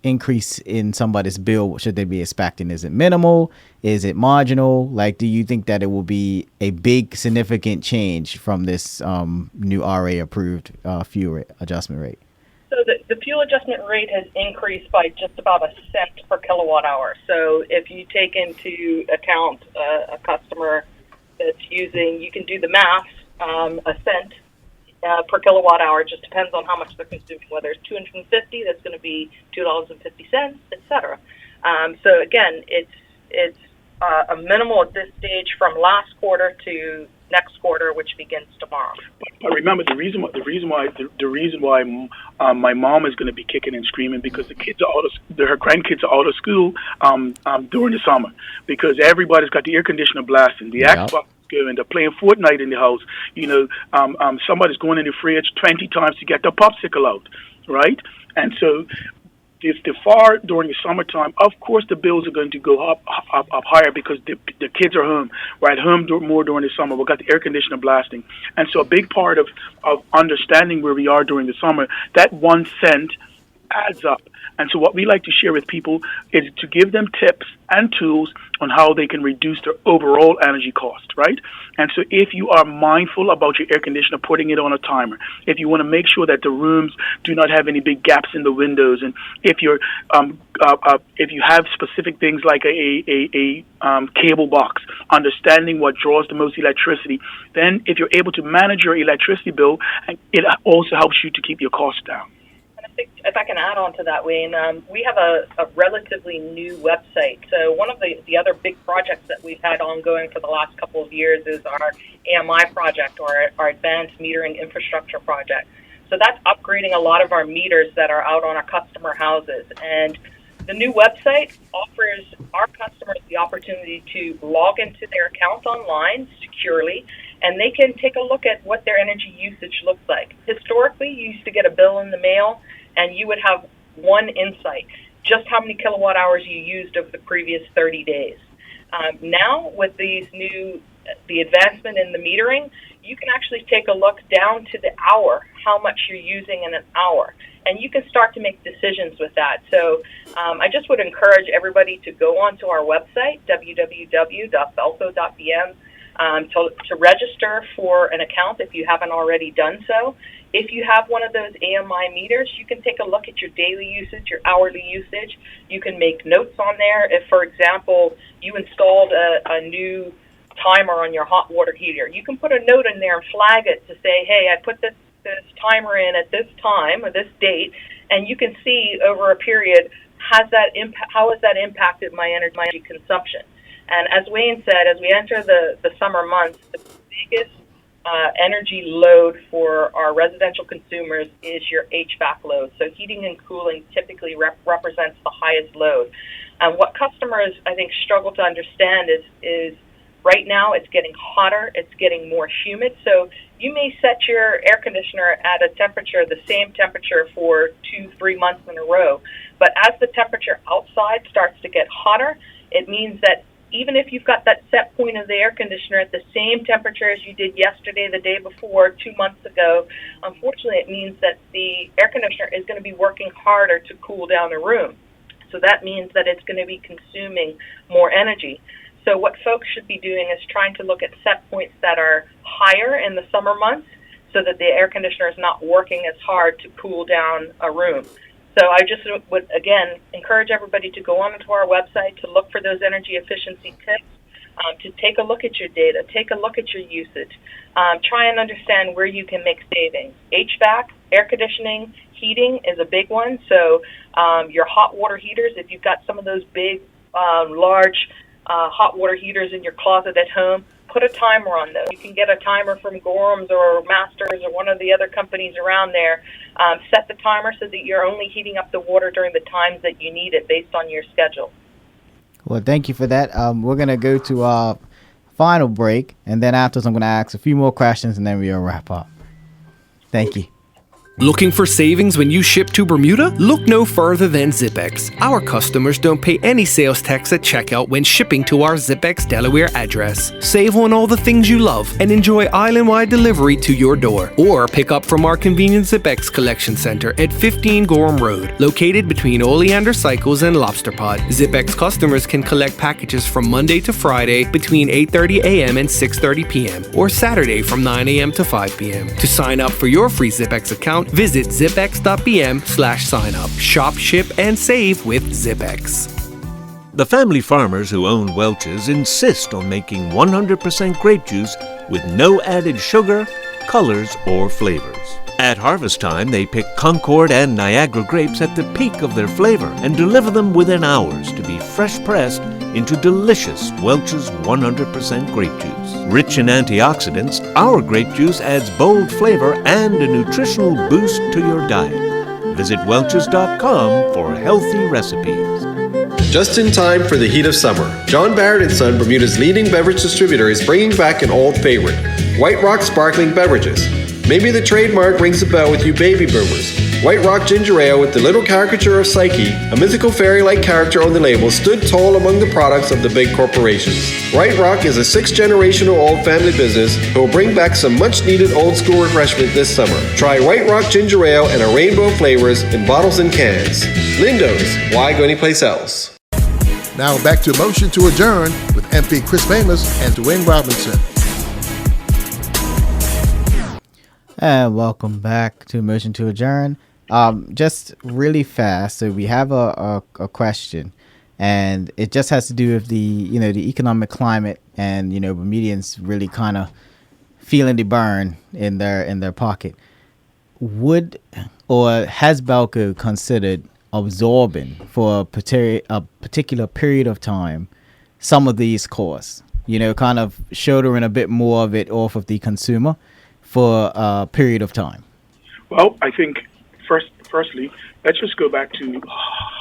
increase in somebody's bill should they be expecting? Is it minimal? Is it marginal? Like, do you think that it will be a big, significant change from this new RA-approved fuel adjustment rate? So the fuel adjustment rate has increased by just about a cent per kilowatt hour. So if you take into account a customer that's using, you can do the math, a cent per kilowatt hour. It just depends on how much they're consuming. Whether it's 250, that's going to be $2.50, etc. So again, it's a minimal at this stage from last quarter to next quarter, which begins tomorrow. But remember, the reason why my mom is going to be kicking and screaming because her grandkids are out of school during the summer because everybody's got the air conditioner blasting, the Xbox going, they're playing Fortnite in the house. Somebody's going in the fridge 20 times to get their popsicle out, right? And so if the far during the summertime, of course the bills are going to go up higher because the kids are home. We're at home more during the summer. We've got the air conditioner blasting. And so a big part of understanding where we are during the summer, that 1 cent adds up. And so what we like to share with people is to give them tips and tools on how they can reduce their overall energy cost, right? And so if you are mindful about your air conditioner, putting it on a timer, if you want to make sure that the rooms do not have any big gaps in the windows, and if you're if you have specific things like a cable box, understanding what draws the most electricity, then if you're able to manage your electricity bill, it also helps you to keep your costs down. If I can add on to that, Wayne, we have a relatively new website. So one of the other big projects that we've had ongoing for the last couple of years is our AMI project, or our Advanced Metering Infrastructure project. So that's upgrading a lot of our meters that are out on our customer houses. And the new website offers our customers the opportunity to log into their account online securely, and they can take a look at what their energy usage looks like. Historically, you used to get a bill in the mail, and you would have one insight, just how many kilowatt hours you used over the previous 30 days. Now, with the advancement in the metering, you can actually take a look down to the hour, how much you're using in an hour, and you can start to make decisions with that. So I just would encourage everybody to go onto our website, www.belco.bm, to register for an account if you haven't already done so. If you have one of those AMI meters, you can take a look at your daily usage, your hourly usage. You can make notes on there. If, for example, you installed a new timer on your hot water heater, you can put a note in there and flag it to say, hey, I put this timer in at this time or this date, and you can see over a period, how has that impacted my energy consumption. And as Wayne said, as we enter the summer months, the biggest energy load for our residential consumers is your HVAC load. So heating and cooling typically represents the highest load. And what customers, I think, struggle to understand is right now it's getting hotter, it's getting more humid. So you may set your air conditioner at a temperature, the same temperature for 2-3 months in a row. But as the temperature outside starts to get hotter, it means that even if you've got that set point of the air conditioner at the same temperature as you did yesterday, the day before, 2 months ago, unfortunately it means that the air conditioner is going to be working harder to cool down the room. So that means that it's going to be consuming more energy. So what folks should be doing is trying to look at set points that are higher in the summer months so that the air conditioner is not working as hard to cool down a room. So I just would, again, encourage everybody to go onto our website to look for those energy efficiency tips, to take a look at your data, take a look at your usage, try and understand where you can make savings. HVAC, air conditioning, heating is a big one. So your hot water heaters, if you've got some of those big, large hot water heaters in your closet at home, put a timer on those. You can get a timer from Gorham's or Masters or one of the other companies around there. Set the timer so that you're only heating up the water during the times that you need it based on your schedule. Well, thank you for that. We're going to go to our final break, and then afterwards I'm going to ask a few more questions, and then we'll wrap up. Thank you. Looking for savings when you ship to Bermuda? Look no further than Zipex. Our customers don't pay any sales tax at checkout when shipping to our Zipex Delaware address. Save on all the things you love and enjoy island-wide delivery to your door. Or pick up from our convenient Zipex collection center at 15 Gorham Road, located between Oleander Cycles and Lobster Pod. Zipex customers can collect packages from Monday to Friday between 8:30 a.m. and 6:30 p.m. or Saturday from 9 a.m. to 5 p.m. To sign up for your free Zipex account, discount. Visit zipex.bm/sign up. Shop, ship, and save with Zipex. The family farmers who own Welch's insist on making 100% grape juice with no added sugar, colors, or flavors. At harvest time, they pick Concord and Niagara grapes at the peak of their flavor and deliver them within hours to be fresh pressed into delicious Welch's 100% grape juice. Rich in antioxidants, our grape juice adds bold flavor and a nutritional boost to your diet. Visit welches.com for healthy recipes. Just in time for the heat of summer, John Barrett & Son, Bermuda's leading beverage distributor, is bringing back an old favorite, White Rock Sparkling Beverages. Maybe the trademark rings a bell with you baby boomers. White Rock Ginger Ale with the little caricature of Psyche, a mythical fairy-like character on the label, stood tall among the products of the big corporations. White Rock is a 6th-generational old family business who will bring back some much-needed old-school refreshment this summer. Try White Rock Ginger Ale in a rainbow of flavors in bottles and cans. Lindo's, why go anyplace else? Now back to Motion to Adjourn with MP Chris Famous and Dwayne Robinson. And welcome back to Motion to Adjourn. Just really fast, so we have a question, and it just has to do with the economic climate, and Bermudians really kind of feeling the burn in their pocket. Would or has Belco considered absorbing for a particular period of time some of these costs? Kind of shouldering a bit more of it off of the consumer for a period of time? Well, I think firstly, let's just go back to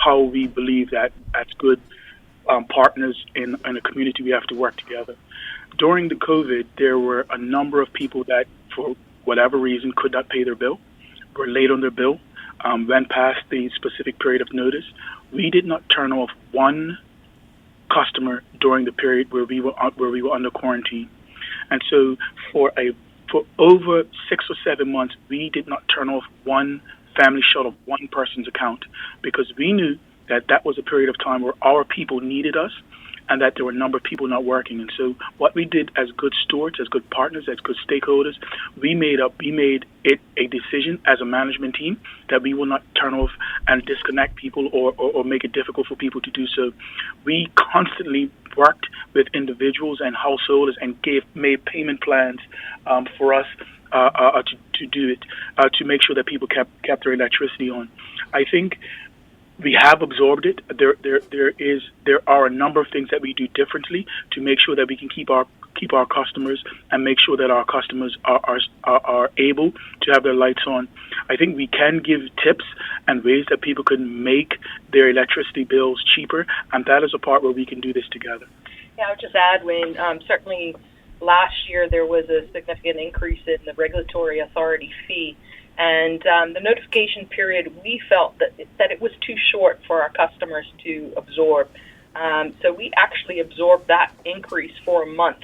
how we believe that as good partners in a community, we have to work together. During the COVID, there were a number of people that, for whatever reason, could not pay their bill, were late on their bill, went past the specific period of notice. We did not turn off one customer during the period where we were under quarantine, and so for over 6 or 7 months, we did not turn off one family shut of one person's account, because we knew that was a period of time where our people needed us and that there were a number of people not working. And so what we did as good stewards, as good partners, as good stakeholders, we made it a decision as a management team that we will not turn off and disconnect people or make it difficult for people to do so. We constantly worked with individuals and householders and made payment plans for us to do it, to make sure that people kept their electricity on. I think we have absorbed it. There are a number of things that we do differently to make sure that we can keep our customers and make sure that our customers are able to have their lights on. I think we can give tips and ways that people can make their electricity bills cheaper, and that is a part where we can do this together. Yeah, I would just add, Wayne, certainly last year there was a significant increase in the regulatory authority fee. And the notification period, we felt that it was too short for our customers to absorb. So we actually absorbed that increase for a month,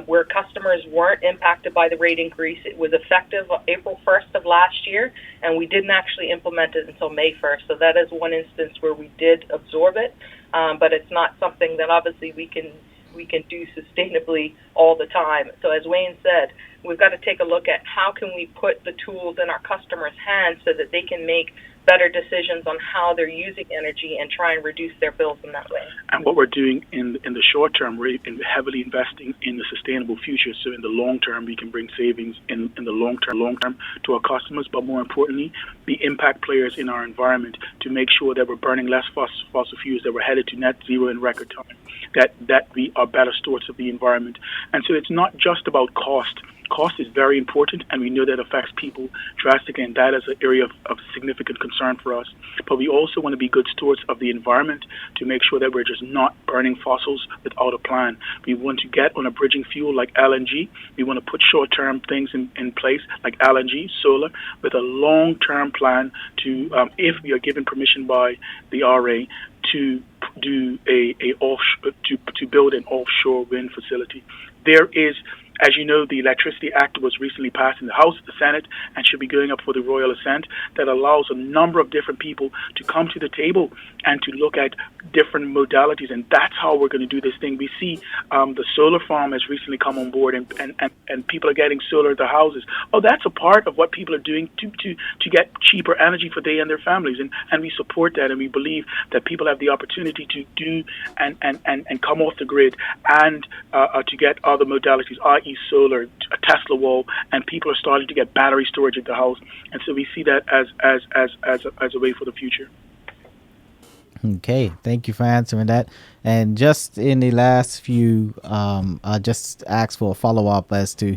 where customers weren't impacted by the rate increase. It was effective April 1st of last year, and we didn't actually implement it until May 1st. So that is one instance where we did absorb it, but it's not something that obviously we can do sustainably all the time. So as Wayne said, we've got to take a look at how can we put the tools in our customers' hands so that they can make better decisions on how they're using energy and try and reduce their bills in that way. And what we're doing in the short term, we're heavily investing in the sustainable future. So in the long term, we can bring savings in the long term to our customers, but more importantly, be impact players in our environment to make sure that we're burning less fossil fuels, that we're headed to net zero in record time, that we are better stewards of the environment. And so it's not just about cost. Cost is very important, and we know that affects people drastically, and that is an area of significant concern for us. But we also want to be good stewards of the environment to make sure that we're just not burning fossils without a plan. We want to get on a bridging fuel like LNG. We want to put short-term things in place like LNG, solar, with a long-term plan to, if we are given permission by the RA, to do to build an offshore wind facility. There is As you know, the Electricity Act was recently passed in the House, the Senate, and should be going up for the royal assent, that allows a number of different people to come to the table and to look at different modalities, and that's how we're going to do this thing. We see the solar farm has recently come on board, and people are getting solar at their houses. Oh, that's a part of what people are doing to get cheaper energy for they and their families, and we support that, and we believe that people have the opportunity to do and come off the grid and to get other modalities, i.e. solar, a Tesla wall, and people are starting to get battery storage at the house, and so we see that as a way for the future. Okay, thank you for answering that. And just in the last few, I'll just ask for a follow-up as to,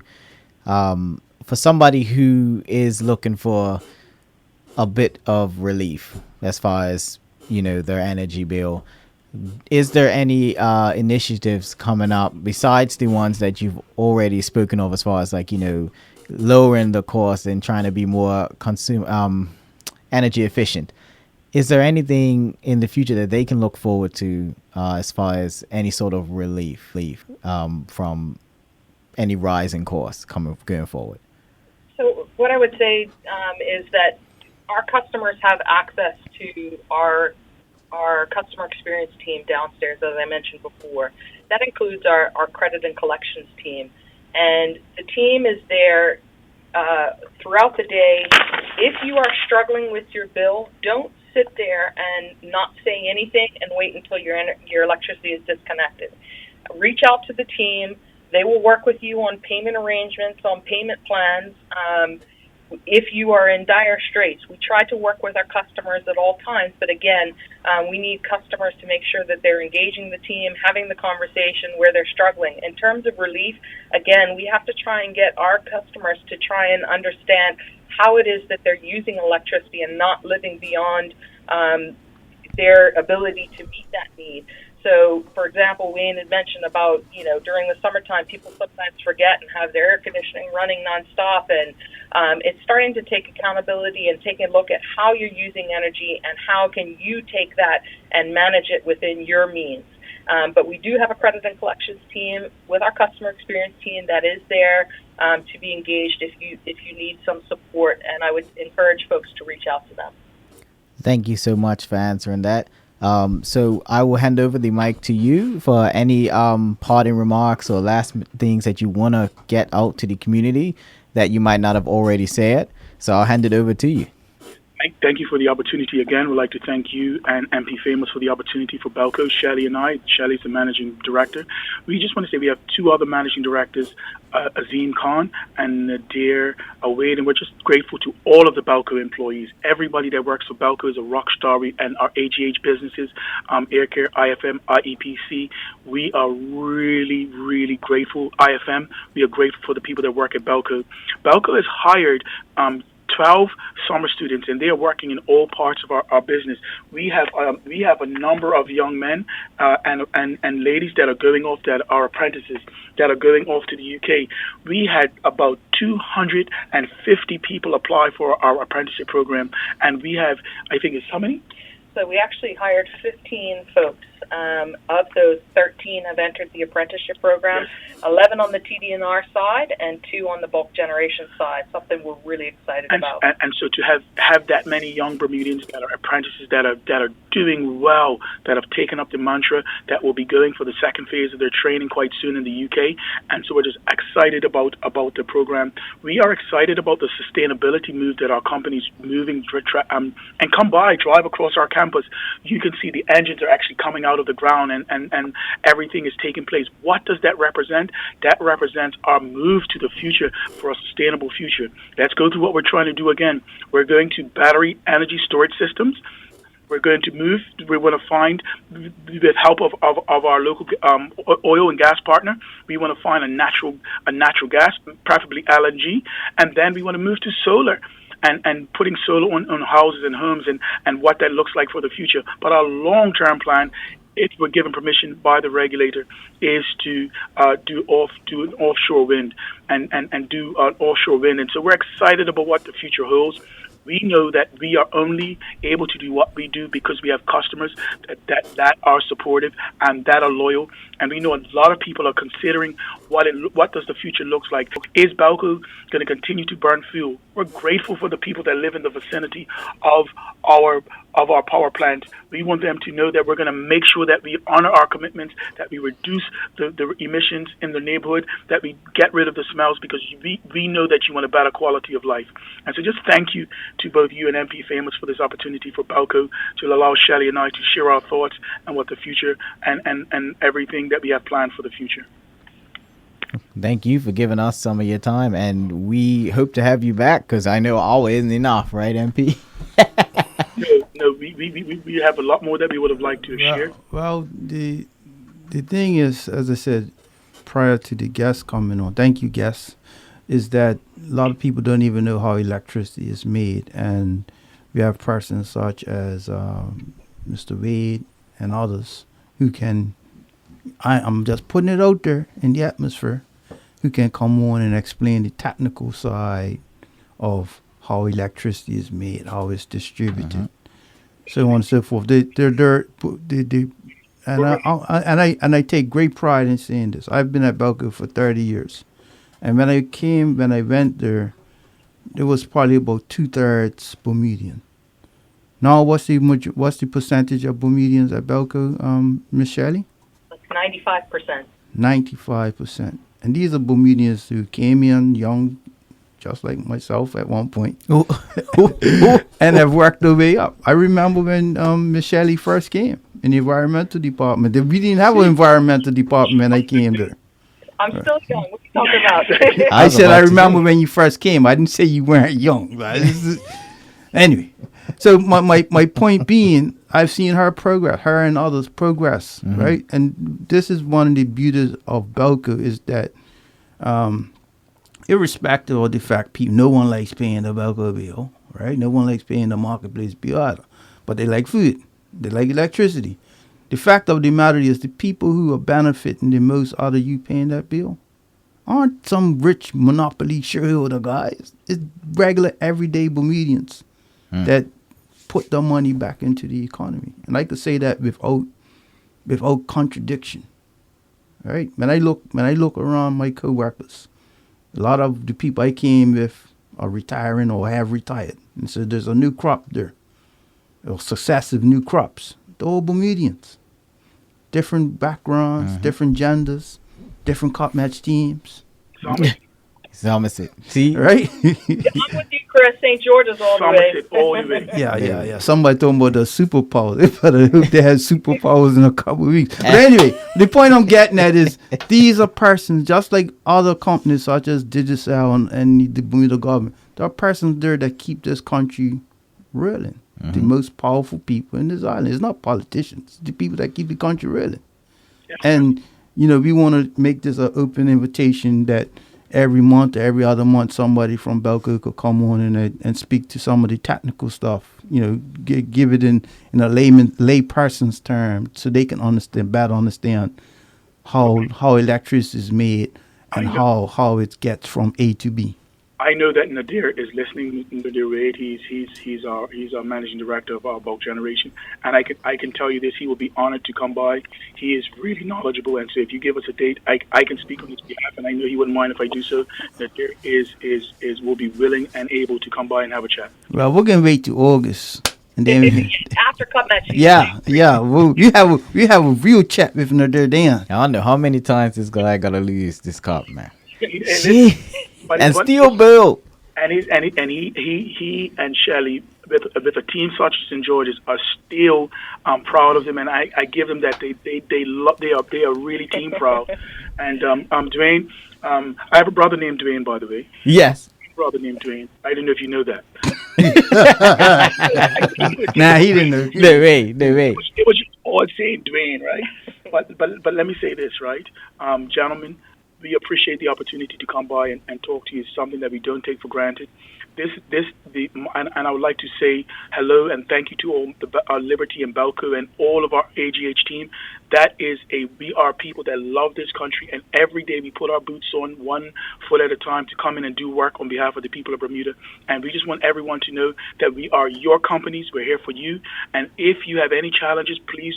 for somebody who is looking for a bit of relief as far as, their energy bill, is there any initiatives coming up besides the ones that you've already spoken of as far as lowering the cost and trying to be more energy efficient? Is there anything in the future that they can look forward to as far as any sort of relief from any rise in costs going forward? So what I would say is that our customers have access to our customer experience team downstairs, as I mentioned before. That includes our credit and collections team. And the team is there throughout the day. If you are struggling with your bill, don't sit there and not say anything and wait until your electricity is disconnected. Reach out to the team. They will work with you on payment arrangements, on payment plans. If you are in dire straits, we try to work with our customers at all times, but again, we need customers to make sure that they're engaging the team, having the conversation where they're struggling. In terms of relief, again, we have to try and get our customers to try and understand how it is that they're using electricity and not living beyond their ability to meet that need. So, for example, Wayne had mentioned about, during the summertime, people sometimes forget and have their air conditioning running nonstop, and it's starting to take accountability and take a look at how you're using energy and how can you take that and manage it within your means. But we do have a credit and collections team with our customer experience team that is there to be engaged if you need some support, and I would encourage folks to reach out to them. Thank you so much for answering that. So I will hand over the mic to you for any parting remarks or last things that you want to get out to the community that you might not have already said. So I'll hand it over to you. Thank you for the opportunity again. We'd like to thank you and MP Famous for the opportunity for Belco, Shelly and I. Shelly's the managing director. We just want to say we have two other managing directors, Azim Khan and Nadir Awade, and we're just grateful to all of the Belco employees. Everybody that works for Belco is a rock star, and our AGH businesses, AirCare, IFM, IEPC. We are really, really grateful. IFM, we are grateful for the people that work at Belco. Belco has hired 12 summer students, and they are working in all parts of our business. We have a number of young men and ladies that are going off, that are apprentices, that are going off to the UK. We had about 250 people apply for our apprenticeship program, and we have, I think it's how many? So we actually hired 15 folks. Of those, 13 have entered the apprenticeship program, 11 on the TD&R side and 2 on the bulk generation side, something we're really excited about. And so to have that many young Bermudians that are apprentices that are doing well, that have taken up the mantra, that will be going for the second phase of their training quite soon in the UK. And so we're just excited about the program. We are excited about the sustainability move that our company's moving, and come by, drive across our campus. You can see the engines are actually coming out of the ground, and everything is taking place. What does that represent? That represents our move to the future, for a sustainable future. Let's go through what we're trying to do again. We're going to battery energy storage systems. We're going to move. We want to find, with help of our local oil and gas partner, we want to find a natural gas, preferably LNG, and then we want to move to solar. And putting solar on houses and homes, and what that looks like for the future. But our long-term plan, if we're given permission by the regulator, is to do an offshore wind and do offshore wind. And so we're excited about what the future holds. We know that we are only able to do what we do because we have customers that are supportive and that are loyal, And we know a lot of people are considering what does the future looks like. Is Belco going to continue to burn fuel? We're grateful for the people that live in the vicinity of our power plant. We want them to know that we're going to make sure that we honor our commitments, that we reduce the emissions in the neighborhood, that we get rid of the smells, because we know that you want a better quality of life. And so just thank you to both you and MP Famous for this opportunity for Belco to allow Shelly and I to share our thoughts and what the future and everything that we have planned for the future. Thank you for giving us some of your time, and we hope to have you back, because I know always isn't enough, right, MP? No, we have a lot more that we would have liked to share. Well, the thing is, as I said prior to the guests coming on, thank you, guests, is that a lot of people don't even know how electricity is made, and we have persons such as Mr. Wade and others who can, I'm just putting it out there in the atmosphere, who can come on and explain the technical side of how electricity is made, how it's distributed, so on and so forth. And I take great pride in saying this. I've been at Belco for 30 years, and when I went there, it was probably about 2/3 Bermudian. Now, what's the percentage of Bermudians at Belco, Miss Shelly? 95%. 95%. And these are Bermudians who came in young, just like myself at one point, and have worked their way up. I remember when Miss Shelly first came in the environmental department. We didn't have an environmental department when I came there. I'm still young. What are you talking about? I said I remember when you first came. I didn't say you weren't young. Anyway, so my point being, I've seen her progress, her and others progress, right? And this is one of the beauties of Belco, is that irrespective of the fact no one likes paying the Belco bill, right? No one likes paying the marketplace bill either. But they like food. They like electricity. The fact of the matter is the people who are benefiting the most out of you paying that bill aren't some rich monopoly shareholder guys. It's regular everyday Bermudians that put their money back into the economy. And I could say that without contradiction. Right? When I look around my coworkers, a lot of the people I came with are retiring or have retired. And so there's a new crop there, or successive new crops. They're all Bermudians. Different backgrounds, different genders, different cop match teams. Somerset. See? Right? I'm with you, Chris. St. George's all the way. Yeah. Somebody talking about the superpowers. They better hope they had superpowers in a couple of weeks. But anyway, the point I'm getting at is these are persons, just like other companies such as Digicel and the Bermuda government. There are persons there that keep this country rolling. The most powerful people in this island. It's not politicians. It's the people that keep the country rolling. Yeah. And, we want to make this an open invitation that every month or every other month somebody from Belco could come on and speak to some of the technical stuff. Give it in a lay person's term, so they can better understand how electricity is made and how it gets from A to B. I know that Nadir is listening. Nadir Wade, he's our managing director of our bulk generation, and I can tell you this: he will be honored to come by. He is really knowledgeable, and so if you give us a date, I can speak on his behalf, and I know he wouldn't mind if I do so. Nadir will be willing and able to come by and have a chat. Well, we're gonna wait to August. And then after cut match. Yeah. Well, we have a real chat with Nadir then. I don't know how many times this guy gotta lose this cup, man. And still build. And he and Shelly with a team such as St. George's are still proud of them, and I give them that they are really team proud. And Dwayne, I have a brother named Dwayne, by the way. Yes. Brother named Dwayne. I didn't know if you know that. Nah, he didn't know. No way. It was just odd saying Dwayne, right? But let me say this, right, gentlemen. We appreciate the opportunity to come by and talk to you. It's something that we don't take for granted. And I would like to say hello and thank you to all our Liberty and Belco and all of our AGH team. We are people that love this country, and every day we put our boots on one foot at a time to come in and do work on behalf of the people of Bermuda. And we just want everyone to know that we are your companies. We're here for you. And if you have any challenges, please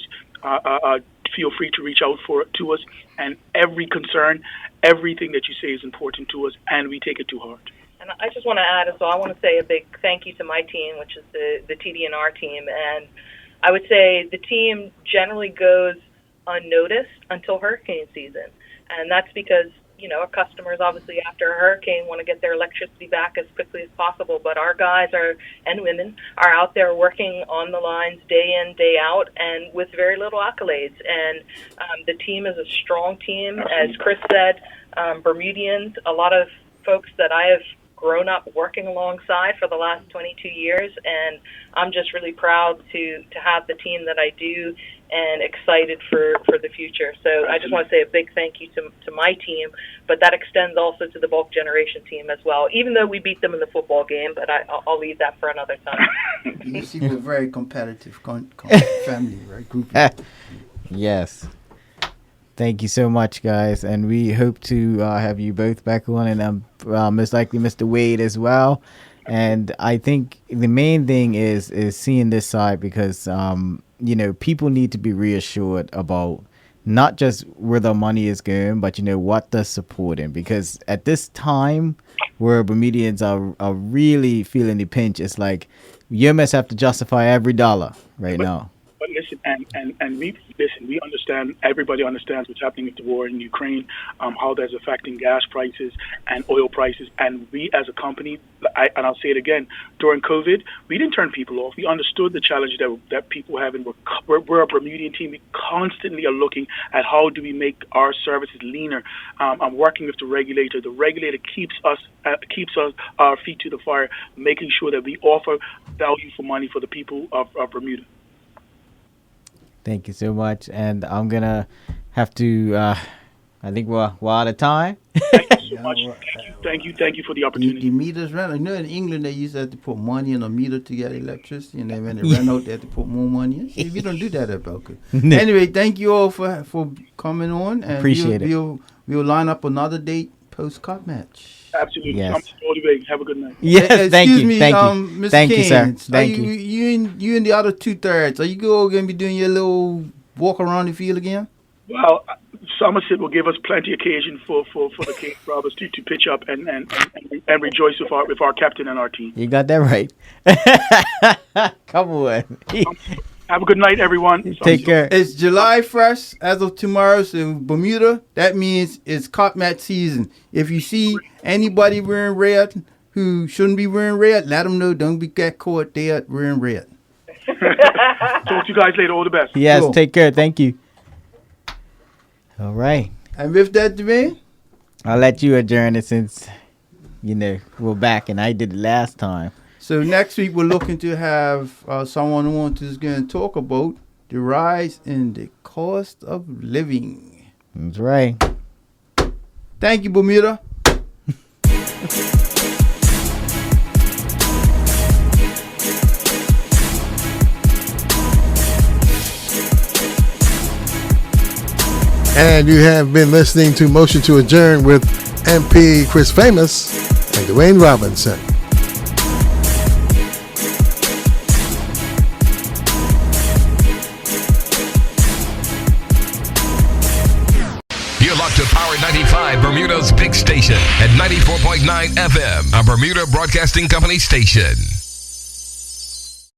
feel free to reach out to us. And every concern, everything that you say is important to us, and we take it to heart. And I just want to add as well, I want to say a big thank you to my team, which is the TD&R team. And I would say the team generally goes unnoticed until hurricane season. And that's because, our customers obviously after a hurricane want to get their electricity back as quickly as possible. But our guys and women are out there working on the lines day in, day out, and with very little accolades. And the team is a strong team. As Chris said, Bermudians, a lot of folks that I have grown up working alongside for the last 22 years, and I'm just really proud to have the team that I do and excited for the future. So I just want to say a big thank you to my team, but that extends also to the bulk generation team as well, even though we beat them in the football game, but I'll leave that for another time. You seem a very competitive family, right? Group. Yes. Thank you so much, guys, and we hope to have you both back on, and most likely Mr. Wade as well. And I think the main thing is seeing this side because people need to be reassured about not just where the money is going, but what they're supporting. Because at this time, where Bermudians are really feeling the pinch, it's like you must have to justify every dollar now. But listen, and we understand. Everybody understands what's happening with the war in Ukraine, how that's affecting gas prices and oil prices. And we, as a company, and I'll say it again, during COVID, we didn't turn people off. We understood the challenge that people have, and we're a Bermudian team. We constantly are looking at how do we make our services leaner. I'm working with the regulator. The regulator keeps our feet to the fire, making sure that we offer value for money for the people of Bermuda. Thank you so much, and I'm gonna have to. I think we're out of time. Thank you so much. Thank you for the opportunity. The meters run. In England they used to have to put money in a meter to get electricity, and then when they ran out, they had to put more money in. See, we don't do that at Belka. Anyway, thank you all for coming on. And appreciate it. We'll line up another date post-cup match. Absolutely. Yes. Have a good night. Yes, thank you. Excuse me, Mr. Thank you, sir. Keynes, Thank you. You and the other 2/3. Are you going to be doing your little walk around the field again? Well, Somerset will give us plenty occasion for the Kings brothers to pitch up and rejoice with our captain and our team. You got that right. Come on. Have a good night, everyone. Take care. It's July 1st as of tomorrow, so in Bermuda, that means it's cup match season. If you see anybody wearing red who shouldn't be wearing red, let them know. Don't get caught there wearing red. Talk to you guys later. All the best. Yes, Cool. Take care. Thank you. All right. And with that, Jermaine, I'll let you adjourn it since, we're back and I did it last time. so next week we're looking to have someone who is going to talk about the rise in the cost of living. That's right. Thank you, Bermuda. And you have been listening to Motion to Adjourn with MP Chris Famous and Dwayne Robinson. You're locked to Power 95, Bermuda's big station at 94.9 FM, a Bermuda Broadcasting Company station.